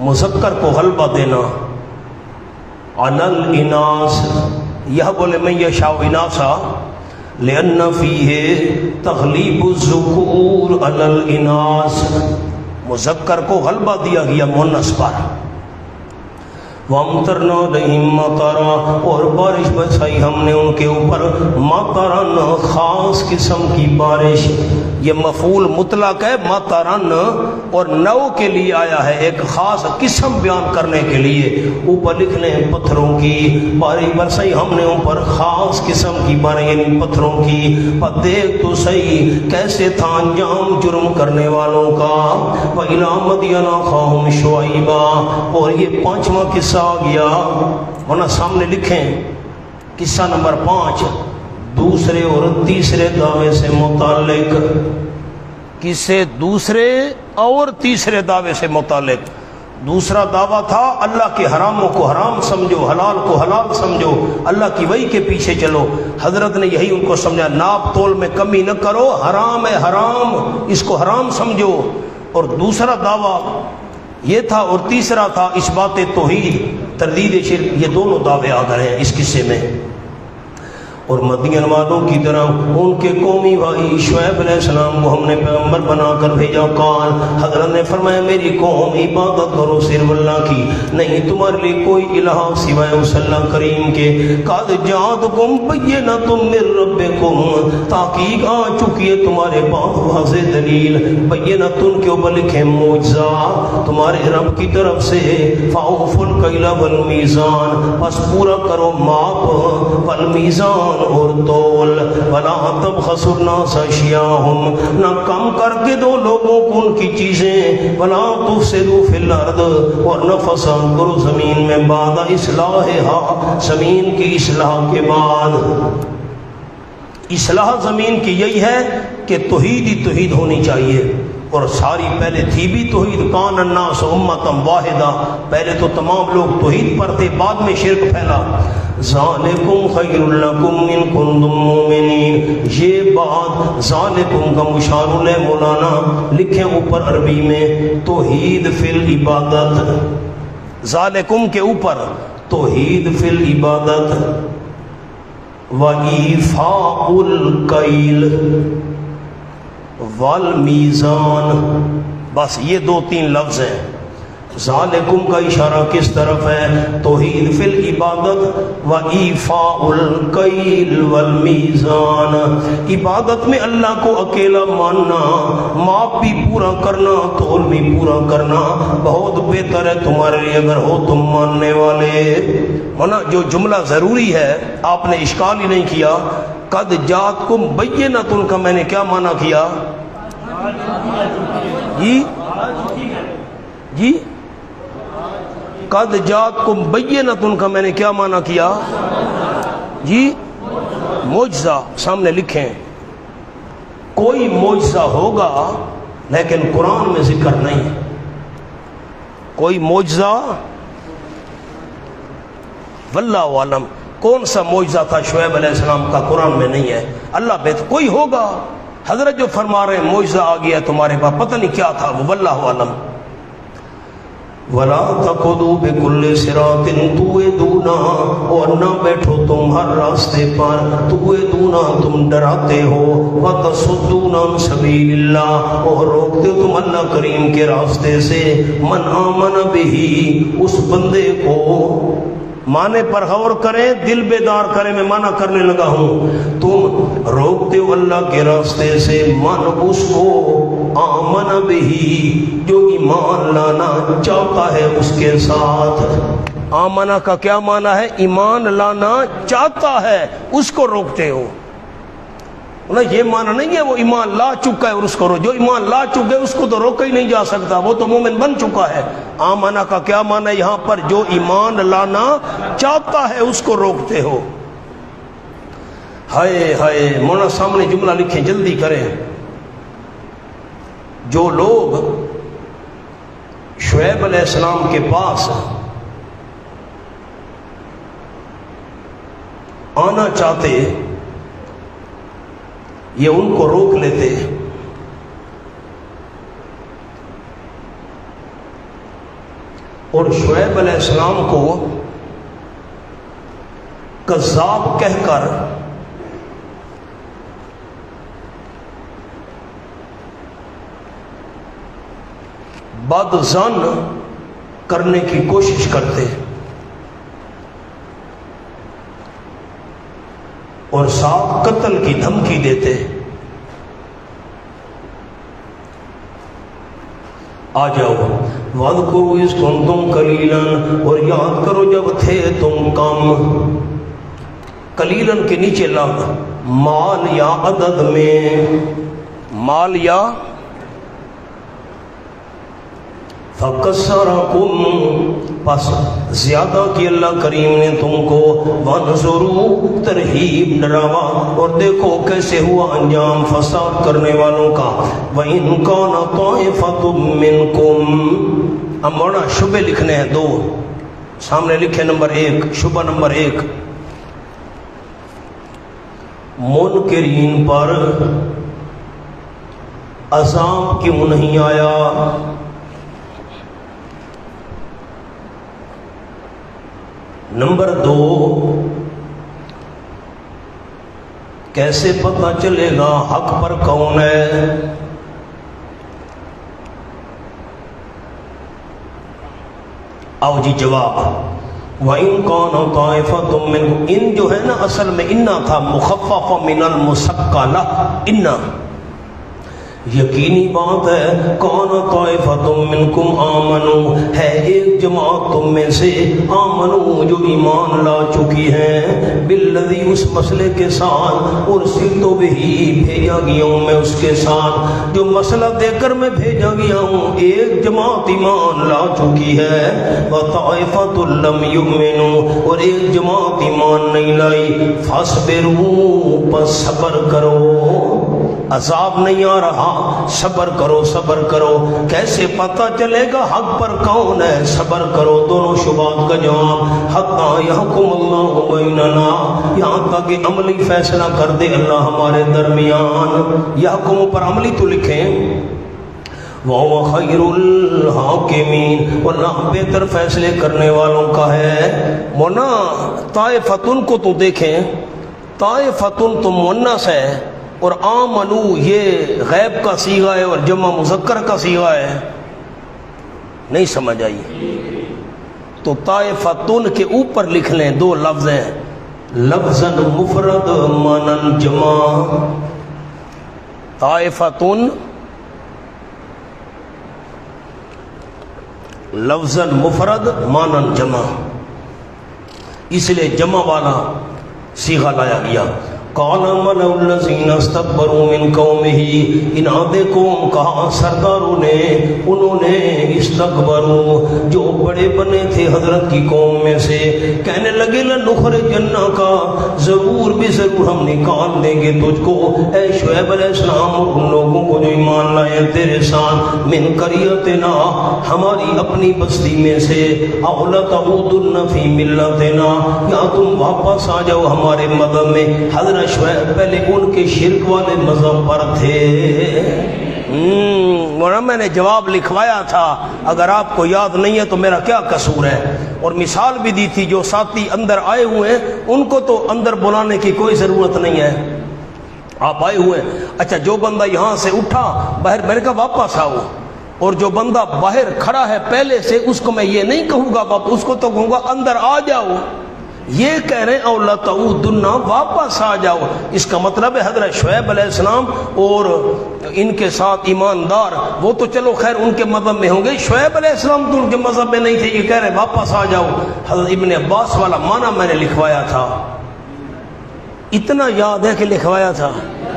مذکر کو غلبہ دینا، علی الاناث، یہ بولے من یشاء اناثا، لأن فیہ تغلیب الذکور علی الاناث، مذکر کو غلبہ دیا گیا مؤنث پر۔ وَأَمْطَرْنَا عَلَيْهِمْ مَطَرًا، اور بارش برسائی ہم نے ان کے اوپر، مطرن خاص قسم کی بارش، یہ مفعول مطلق ہے، مطرن، اور نو کے لیے آیا ہے، ایک خاص قسم بیان کرنے کے لیے، اوپر لکھ لیں پتھروں کی بارش برسائی ہم نے اوپر خاص قسم کی بارش، یعنی پتھروں کی۔ پر دیکھ تو صحیح کیسے تھا انجام جرم کرنے والوں کا۔ وَإِلَىٰ مَدْيَنَ أَخَاهُمْ شُعَيْبًا، اور یہ پانچواں قصہ آ گیا، ورنہ سامنے لکھیں قصہ نمبر 5 دوسرے اور تیسرے دعوے سے متعلق، کسے دوسرے اور تیسرے دعوے سے متعلق۔ دوسرا دعویٰ تھا اللہ کے حراموں کو حرام سمجھو، حلال کو حلال سمجھو، اللہ کی وحی کے پیچھے چلو۔ حضرت نے یہی ان کو سمجھا، ناپ تول میں کمی نہ کرو، حرام ہے حرام، اس کو حرام سمجھو۔ اور دوسرا دعویٰ یہ تھا، اور تیسرا تھا اثبات توحید، تردید شرک، یہ دونوں دعوے آ گئے ہیں اس قصے میں۔ اور مدین والوں کی طرح ان کے قومی بھائی شعیب علیہ السلام کو ہم نے پیغمبر بنا کر بھیجا۔ قال، حضرت نے فرمایا میری قوم عبادت کرو صرف اللہ کی، نہیں تمہارے لیے کوئی الہ سوائے اس اللہ کریم کے۔ قد جاءتکم بینۃ من ربکم، تحقیق آ چکی ہے تمہارے پاس واضح دلیل، بینۃ کے اوپر لکھیں معجزہ تمہارے رب کی طرف سے۔ فاوفوا الکیل والمیزان، بس پورا کرو ماپ، والمیزان اور تول، ولا تبخسوا الناس اشیاءہم، نہ کم کر کے دو لوگوں کو ان کی چیزیں، ولا تفسدوا فی الارض، اور نہ فساد کرو زمین میں، بعد اصلاحها، زمین کی اصلاح کے بعد۔ اصلاح زمین کی یہی ہے کہ توحید ہی توحید ہونی چاہیے، اور ساری پہلے تھی بھی توحید، کان الناس امۃ واحدہ، پہلے تو تمام لوگ توحید پر تھے، بعد میں شرک پھیلا۔ ذالکم خیر لکم ان کنتم مومنین، یہ بات ذالکم کا مشار لے مولانا لکھیں اوپر عربی میں توحید فی العبادت، ذالکم کے اوپر توحید فی العبادت، وَإِيفَاءُ الْكَيْلِ والمیزان، بس یہ 2-3 لفظ ہیں۔ ذالکم کا اشارہ کس طرف ہے؟ توحید فی العبادت وَإِيفَاءُ الْكَيْلِ والمیزان، عبادت میں اللہ کو اکیلا ماننا، ماپ بھی پورا کرنا، تول بھی پورا کرنا، بہت بہتر ہے تمہارے لیے اگر ہو تم ماننے والے۔ ورنہ جو جملہ ضروری ہے آپ نے اشکال ہی نہیں کیا، قد جاءتکم بینۃ کا میں نے کیا معنی کیا؟ جی قد جاءتکم بینۃ کا میں نے کیا معنی کیا؟ جی معجزہ، سامنے لکھیں کوئی معجزہ ہوگا لیکن قرآن میں ذکر نہیں، کوئی معجزہ واللہ عالم کون سا معجزہ تھا شعیب علیہ السلام کا قرآن میں نہیں ہے، اللہ بہتر کوئی ہوگا۔ حضرت جو فرما رہے ہیں معجزہ آ گیا تمہارے پاس، پتہ نہیں کیا تھا وہ، واللہ عالم۔ وَلَا تَقُعُدُوا بِكُلِّ صِرَاطٍ تُوعِدُونَ، اور نہ بیٹھو تم ہر راستے پر، تُوعِدُونَ تم ڈراتے ہو، وَتَصُدُّونَ عَن سَبِيلِ اللَّهِ، اور روکتے ہو تم اللہ کریم کے راستے سے، مَنْ آمَنَ بِهِ، اس بندے کو معنی پر غور کریں، دل بیدار کریں، میں معنی کرنے لگا ہوں، تم روکتے ہو اللہ کے راستے سے، من اس کو آمن بہی، جو ایمان لانا چاہتا ہے اس کے ساتھ۔ آمنہ کا کیا معنی ہے؟ ایمان لانا چاہتا ہے، اس کو روکتے ہو۔ یہ معنی نہیں ہے وہ ایمان لا چکا ہے اور اس کو جو ایمان لا چکے اس کو تو روکا ہی نہیں جا سکتا، وہ تو مومن بن چکا ہے۔ آمنا کا کیا معنی ہے یہاں پر؟ جو ایمان لانا چاہتا ہے اس کو روکتے ہو۔ ہائے ہائے، مولانا سامنے جملہ لکھیں، جلدی کریں۔ جو لوگ شعیب علیہ السلام کے پاس آنا چاہتے یہ ان کو روک لیتے، اور شعیب علیہ السلام کو کذاب کہہ کر بد ظن کرنے کی کوشش کرتے، اور ساتھ قتل کی دھمکی دیتے۔ آ جاؤ، وَاذْكُرُوا إِذْ كُنْتُمْ قَلِيلًا، اور یاد کرو جب تھے تم کم۔ قلیلاً کے نیچے لفظ مال یا عدد میں، مال یا فَقَسَّرَكُمْ، پس زیادہ کی اللہ کریم نے تم کو، وَانْظُرُوا، ترہیب ڈراوا، اور دیکھو کیسے ہوا انجام فساد کرنے والوں کا۔ وَإِنْ كَانَ طَائِفَةٌ مِّنْكُمْ، اب مولانا شبہ لکھنے ہیں دو، سامنے لکھے نمبر 1، شبہ نمبر 1، منکرین پر عذاب کیوں نہیں آیا؟ نمبر 2، کیسے پتہ چلے گا حق پر کون ہے؟ آؤ جی جواب، وَإِن كَانَ طَائِفَةٌ مِّنْكُمْ، ان جو ہے نا اصل میں انا تھا، مخفف من المثقلہ، انا یقینی بات ہے، کون طائفۃ منکم آمنو، ہے ایک جماعت تم میں سے، آمنو جو ایمان لا چکی ہے، بالذی اس مسئلے کے ساتھ، ارسلت بہ بھیجا گیا ہوں میں اس کے ساتھ، جو مسئلہ دے کر میں بھیجا گیا ہوں، ایک جماعت ایمان لا چکی ہے، وطائفۃ لم یؤمنوا، اور ایک جماعت ایمان نہیں لائی، فاصبروا، پس صبر کرو، عذاب نہیں آ رہا، صبر کرو صبر کرو۔ کیسے پتہ چلے گا حق پر کون ہے؟ صبر کرو، دونوں شبہات کا جواب، حتی یحکم اللہ بیننا، یہاں تک کہ عملی فیصلہ کر دے اللہ ہمارے درمیان۔ یحکم پر عملی تو لکھیں، وَهُوَ خَيْرُ الْحَاكِمِينَ، اللہ بہتر فیصلے کرنے والوں کا ہے۔ مونا طائفتن کو تو دیکھیں، طائفتن تو مؤنث ہے، اور آمنو یہ غیب کا صیغہ ہے اور جمع مذکر کا صیغہ ہے، نہیں سمجھ آئی؟ تو طائفتن کے اوپر لکھ لیں دو لفظ ہیں، لفظاً مفرد مانن جمع، طائفتن لفظاً مفرد مانن جمع، اس لیے جمع والا صیغہ لایا گیا۔ قال ملأ الذين استكبروا من قومه، ان آدھے قوم کہا سرداروں نے، انہوں نے استکبروا جو بڑے بنے تھے حضرت کی قوم میں سے، کہنے لگے لنخرجنہ کا، ضرور بھی ضرور ہم نکال دیں گے تجھ کو اے شعیب علیہ السلام اور ان لوگوں کو جو ایمان لائے تیرے ساتھ، من قریتنا، ہماری اپنی بستی میں سے، او لتعودن فی ملتنا، یا تم واپس آ جاؤ ہمارے مذہب میں۔ حضرت شعیب پہلے ان کے شرک والے مذہب پر تھے۔ میں نے جواب لکھوایا تھا، اگر آپ کو یاد نہیں ہے تو میرا کیا قصور ہے، اور مثال بھی دی تھی، جو ساتھی اندر آئے ہوئے ہیں ان کو تو اندر بلانے کی کوئی ضرورت نہیں ہے، آپ آئے ہوئے ہیں۔ اچھا، جو بندہ یہاں سے اٹھا باہر، میں نے کہا واپس آؤ، اور جو بندہ باہر کھڑا ہے پہلے سے، اس کو میں یہ نہیں کہوں گا واپس، اس کو تو کہوں گا اندر آ جاؤ۔ یہ کہہ رہے ہیں او لتعودن، واپس آ جاؤ، اس کا مطلب ہے حضرت شعیب علیہ السلام اور ان کے ساتھ ایماندار، وہ تو چلو خیر ان کے مذہب میں ہوں گے، شعیب علیہ السلام تو ان کے مذہب میں نہیں تھے، یہ کہہ رہے ہیں واپس آ جاؤ۔ حضرت ابن عباس والا معنی میں نے لکھوایا تھا، اتنا یاد ہے کہ لکھوایا تھا،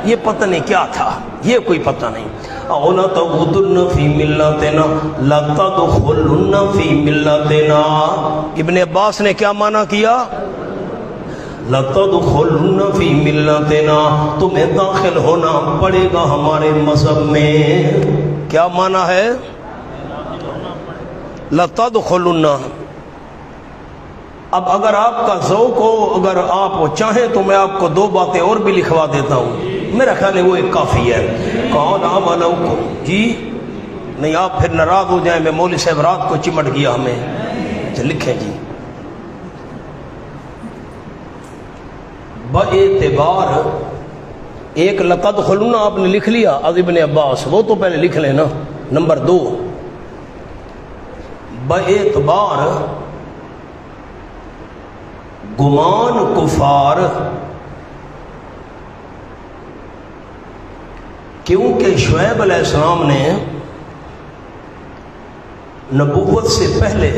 یہ پتہ نہیں کیا تھا، یہ کوئی پتہ نہیں. اولا تغدن فی ملتنا لتدخلن فی ملتنا. ابن عباس نے کیا معنی کیا؟ لتدخلن فی ملتنا، تمہیں داخل ہونا پڑے گا ہمارے مذہب میں. کیا معنی ہے؟ لتدخلن. اب اگر آپ کا ذوق ہو، اگر آپ چاہیں تو میں آپ کو 2 باتیں اور بھی لکھوا دیتا ہوں، میرا خیال ہے وہ ایک کافی ہے. کون آمنوکم جی نہیں، آپ پھر ناراض ہو جائیں، میں مولوی صاحب رات کو چمٹ گیا ہمیں. اچھا لکھیں جی. باعتبار ایک لتدخلن آپ نے لکھ لیا از ابن عباس، وہ تو پہلے لکھ لیں نا. نمبر 2 باعتبار گمان کفار، کیونکہ شعیب علیہ السلام نے نبوت سے پہلے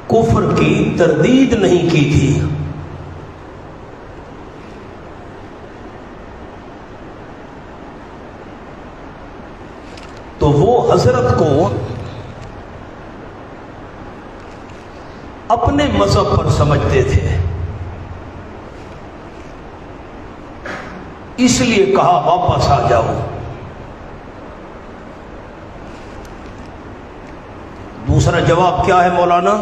کفر کی تردید نہیں کی تھی. تو وہ حضرت کو اپنے مذہب پر سمجھتے تھے، اس لیے کہا واپس آ جاؤ. دوسرا جواب کیا ہے مولانا؟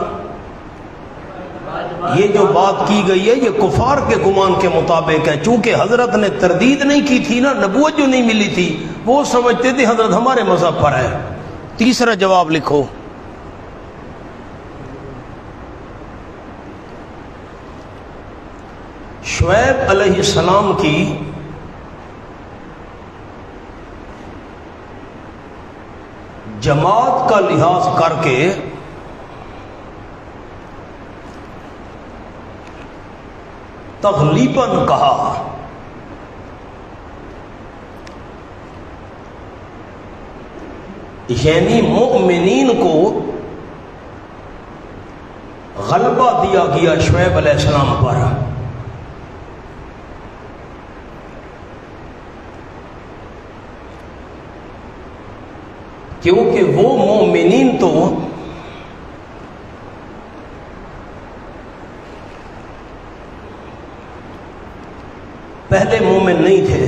یہ جو بات کی گئی ہے یہ کفار کے گمان کے مطابق ہے، چونکہ حضرت نے تردید نہیں کی تھی نا، نبوت جو نہیں ملی تھی، وہ سمجھتے تھے حضرت ہمارے مذہب پر ہے. تیسرا جواب لکھو. شعیب علیہ السلام کی جماعت کا لحاظ کر کے تغلیباً کہا یعنی مؤمنین کو غلبہ دیا گیا شعیب علیہ السلام پر. کیونکہ وہ مومنین تو پہلے مومن نہیں تھے،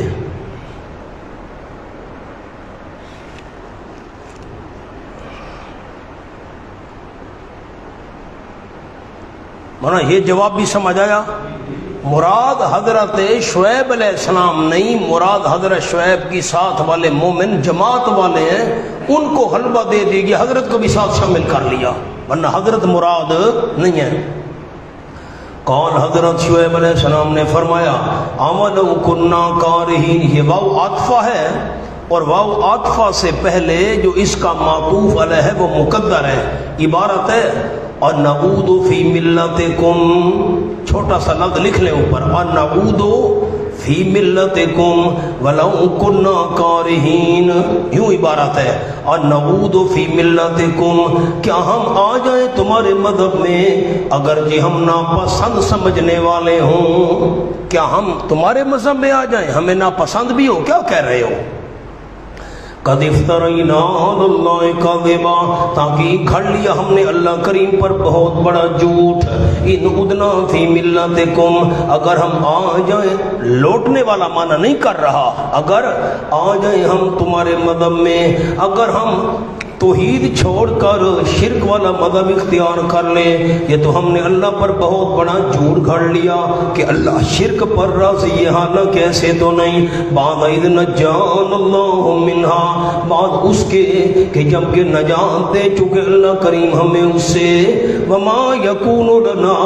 یہ جواب بھی سمجھ آیا. مراد حضرت شعیب علیہ السلام نہیں، مراد حضرت شعیب کی ساتھ والے مومن جماعت والے ہیں، ان کو غلبہ دے دے گی، حضرت کو بھی ساتھ شامل کر لیا، ورنہ حضرت مراد نہیں ہے. کون؟ حضرت شعیب علیہ السلام نے فرمایا آمنوا کنا کارہین. یہ واو عاطفہ ہے، اور واو عاطفہ سے پہلے جو اس کا معطوف علیہ ہے وہ مقدر ہے. عبارت ہے اور نعود فی ملتکم، چھوٹا سا لفظ لکھ لیں اوپر، اور نعود فی ملتکم ولو کنا کارہین، یوں عبارت ہے. اور نعود فی ملتکم، کیا ہم آ جائیں تمہارے مذہب میں اگر جی ہم ناپسند سمجھنے والے ہوں؟ کیا ہم تمہارے مذہب میں آ جائیں، ہمیں ناپسند بھی ہو؟ کیا کہہ رہے ہو؟ قد افترینا علی اللہ کذبا، تاکہ کھڑ لیا ہم نے اللہ کریم پر بہت بڑا جھوٹ. ان عدنا فی ملتکم، اگر ہم آ جائیں، لوٹنے والا معنی نہیں کر رہا، اگر آ جائیں ہم تمہارے مذہب میں، اگر ہم توحید چھوڑ کر شرک والا مذہب اختیار کر لیں، یہ تو ہم نے اللہ پر بہت بڑا جھوٹ گھڑ لیا کہ اللہ شرک پر راضی ہے، حالانکہ ایسے تو نہیں. بعد اذ نجانا اللہ منہا، بعد اس کے کہ جب کہ نجات دے چکے اللہ کریم ہمیں اس سے. وما یکون لنا،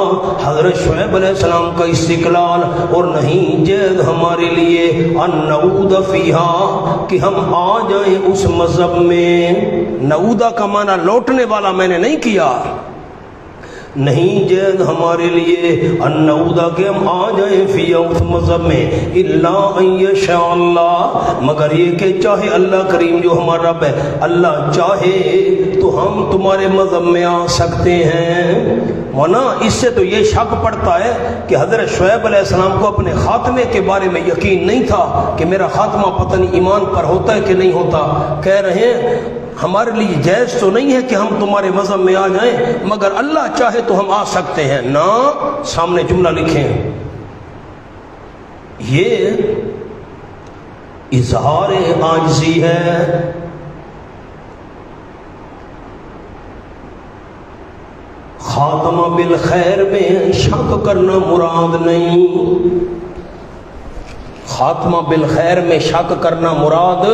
حضرت شعیب علیہ السلام کا استقلال، اور نہیں جائز ہمارے لیے ان نعود فیہا، کہ ہم آ جائیں اس مذہب میں. نعودہ کا معنی لوٹنے والا میں نے نہیں کیا. نہیں جائز ہمارے لیے ان نعودا کہ ہم آ جائیں فی اس مذہب میں الا ان یشاء اللہ، مگر یہ کہ چاہے اللہ کریم جو ہمارا رب ہے، اللہ چاہے تو ہم تمہارے مذہب میں آ سکتے ہیں۔ ورنہ اس سے تو یہ شک پڑتا ہے کہ حضرت شعیب علیہ السلام کو اپنے خاتمے کے بارے میں یقین نہیں تھا کہ میرا خاتمہ پتہ نہیں ایمان پر ہوتا ہے کہ نہیں ہوتا۔ کہہ رہے ہیں ہمارے لیے جائز تو نہیں ہے کہ ہم تمہارے مذہب میں آ جائیں، مگر اللہ چاہے تو ہم آ سکتے ہیں۔ نہ سامنے جملہ لکھیں، یہ اظہار عاجزی ہے۔ خاتمہ بالخیر میں شک کرنا مراد نہیں، خاتمہ بالخیر میں شک کرنا مراد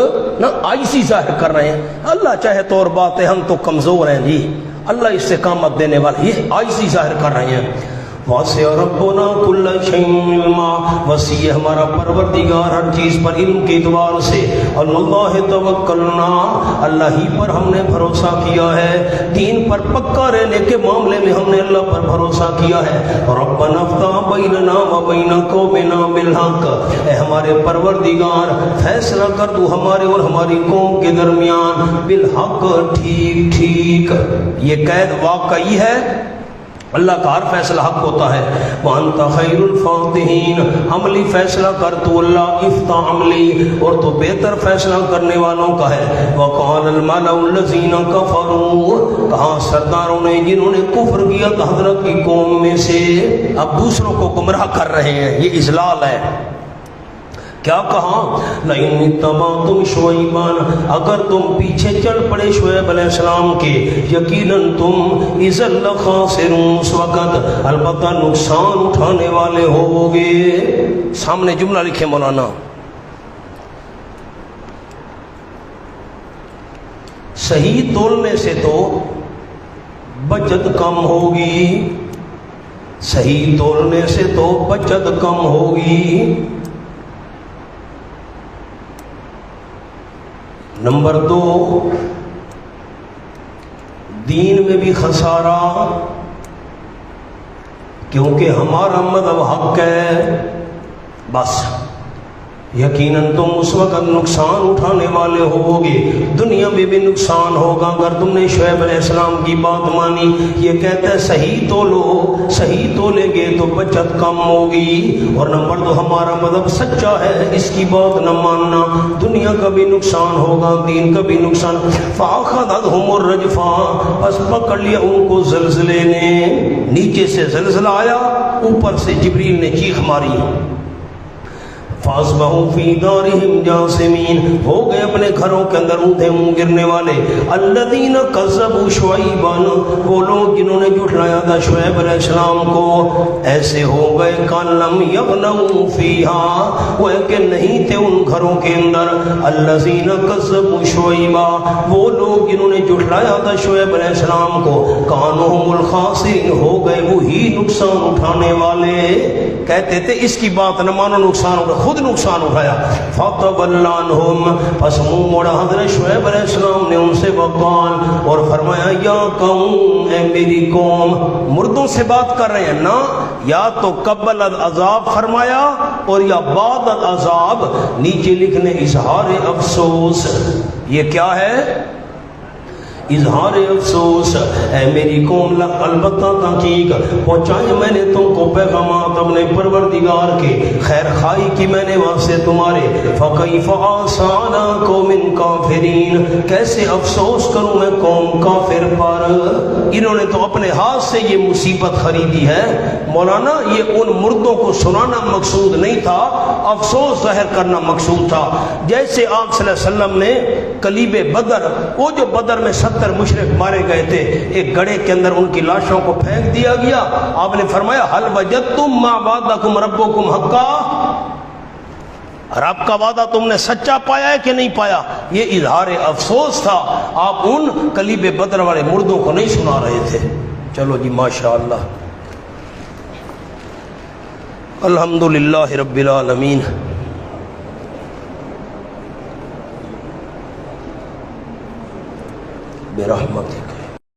نہ عاجزی ظاہر کر رہے ہیں۔ اللہ چاہے تو اور بات ہے، ہم تو کمزور ہیں جی، اللہ اس سے کامت دینے والا، یہ عاجزی ظاہر کر رہے ہیں۔ واسع ربنا کل شیء علما، وسیع ہمارا پروردگار ہر چیز پر علم کے اعتبار سے۔ اللہ توکلنا، اللہ ہی پر ہم نے بھروسہ کیا ہے، دین پر پکا رہنے کے معاملے میں ہم نے اللہ پر بھروسہ کیا ہے۔ ربنا افتح بیننا و بین قومنا بالحق، اے ہمارے پروردگار فیصلہ کر تو ہمارے اور ہماری قوم کے درمیان بالحق، ٹھیک ٹھیک۔ یہ قید واقعی ہے، اللہ کا ہر فیصلہ حق ہوتا ہے۔ وَأَنْتَ خَيْرُ الْفَاتِحِينَ، عملی فیصلہ کر تو اللہ، افتح عملی، اور تو بہتر فیصلہ کرنے والوں کا ہے۔ وَقَالَ الْمَلَأُ الَّذِينَ كَفَرُوا، کہاں سرداروں نے جنہوں نے کفر کیا تھا حضرت کی قوم میں سے، اب دوسروں کو گمراہ کر رہے ہیں، یہ اضلال ہے۔ کیا کہا؟ لَإِنِ اتَّبَعْتُمْ شُعَيْبًا، اگر تم پیچھے چل پڑے شعیب علیہ السلام کے، یقیناً تم اذًا لَخَاسِرُونَ، اس وقت البتہ نقصان اٹھانے والے ہوگے۔ سامنے جملہ لکھے مولانا، صحیح تولنے سے تو بچت کم ہوگی، صحیح تولنے سے تو بچت کم ہوگی۔ نمبر 2، دین میں بھی خسارہ، کیونکہ ہمارا مذہب حق ہے، بس یقیناً تم اس وقت نقصان اٹھانے والے ہوگے، دنیا میں بھی نقصان ہوگا اگر تم نے شعیب علیہ السلام کی بات مانی۔ یہ کہتا ہے صحیح تولو، صحیح تولیں گے تو بچت کم ہوگی، اور نمبر 2 ہمارا مذہب سچا ہے، اس کی بات نہ ماننا، دنیا کا بھی نقصان ہوگا، دین کا بھی نقصان۔ فَأَخَذَتْهُمُ الرَّجْفَةُ، بس پکڑ لیا ان کو زلزلے نے، نیچے سے زلزلہ آیا، اوپر سے جبریل نے چیخ ماری۔ فَأَصْبَحُوا فِي دَارِهِمْ جَاثِمِينَ، ہو گئے اپنے گھروں کے اندر اونھے منہ گرنے والے۔ الَّذِينَ كَذَّبُوا شُعَيْبًا، وہ لوگ جنہوں نے جھٹلایا تھا شعیب علیہ السلام کو، ایسے ہو گئے کَأَن لَّمْ يَغْنَوْا فِيهَا، وہ کہ نہیں تھے ان گھروں کے اندر۔ الَّذِينَ كَذَّبُوا شُعَيْبًا، وہ لوگ جنہوں نے جھٹلایا تھا شعیب علیہ السلام کو، كَانُوا هُمُ الْخَاسِرِينَ، ہو گئے وہی نقصان اٹھانے والے۔ کہتے تھے اس کی بات نہ مانو، نقصان اٹھا، خود نقصان اٹھایا۔ فَتَوَلَّ عَنْهُمْ، پس منہ موڑا حضرت شعیب علیہ السلام نے ان سے، وقال، اور فرمایا، یا قوم، اے میری قوم۔ مردوں سے بات کر رہے ہیں نا، یا تو قبل العذاب فرمایا اور یا بعد العذاب، نیچے لکھنے اظہار افسوس۔ یہ کیا ہے؟ اظہار افسوس۔ اے میری قوم، البتہ تحقیق پہنچائے میں نے تم کو پیغامات اپنے پروردگار کے، خیر خواہی کی میں نے واسطے تمہارے۔ فَكَيْفَ عَصَىٰ عَلَىٰ قَوْمٍ كَافِرِينَ، کیسے افسوس کروں میں قوم کافر پر۔ انہوں نے تو اپنے ہاتھ سے یہ مصیبت خریدی ہے۔ مولانا یہ ان مردوں کو سنانا مقصود نہیں تھا، افسوس ظاہر کرنا مقصود تھا۔ جیسے آپ صلی اللہ علیہ وسلم نے کلیب بدر، وہ جو بدر میں 70 مشرک مارے گئے تھے، ایک گڑھے کے اندر ان کی لاشوں کو پھینک دیا گیا، آپ نے فرمایا حل وجدتم ما وعدکم ربکم حقا، رب کا وعدہ تم نے سچا پایا ہے کہ نہیں پایا؟ یہ اظہار افسوس تھا، آپ ان کلیب بدر والے مردوں کو نہیں سنا رہے تھے۔ چلو جی ماشاءاللہ، الحمدللہ رب العالمین۔ برحمتک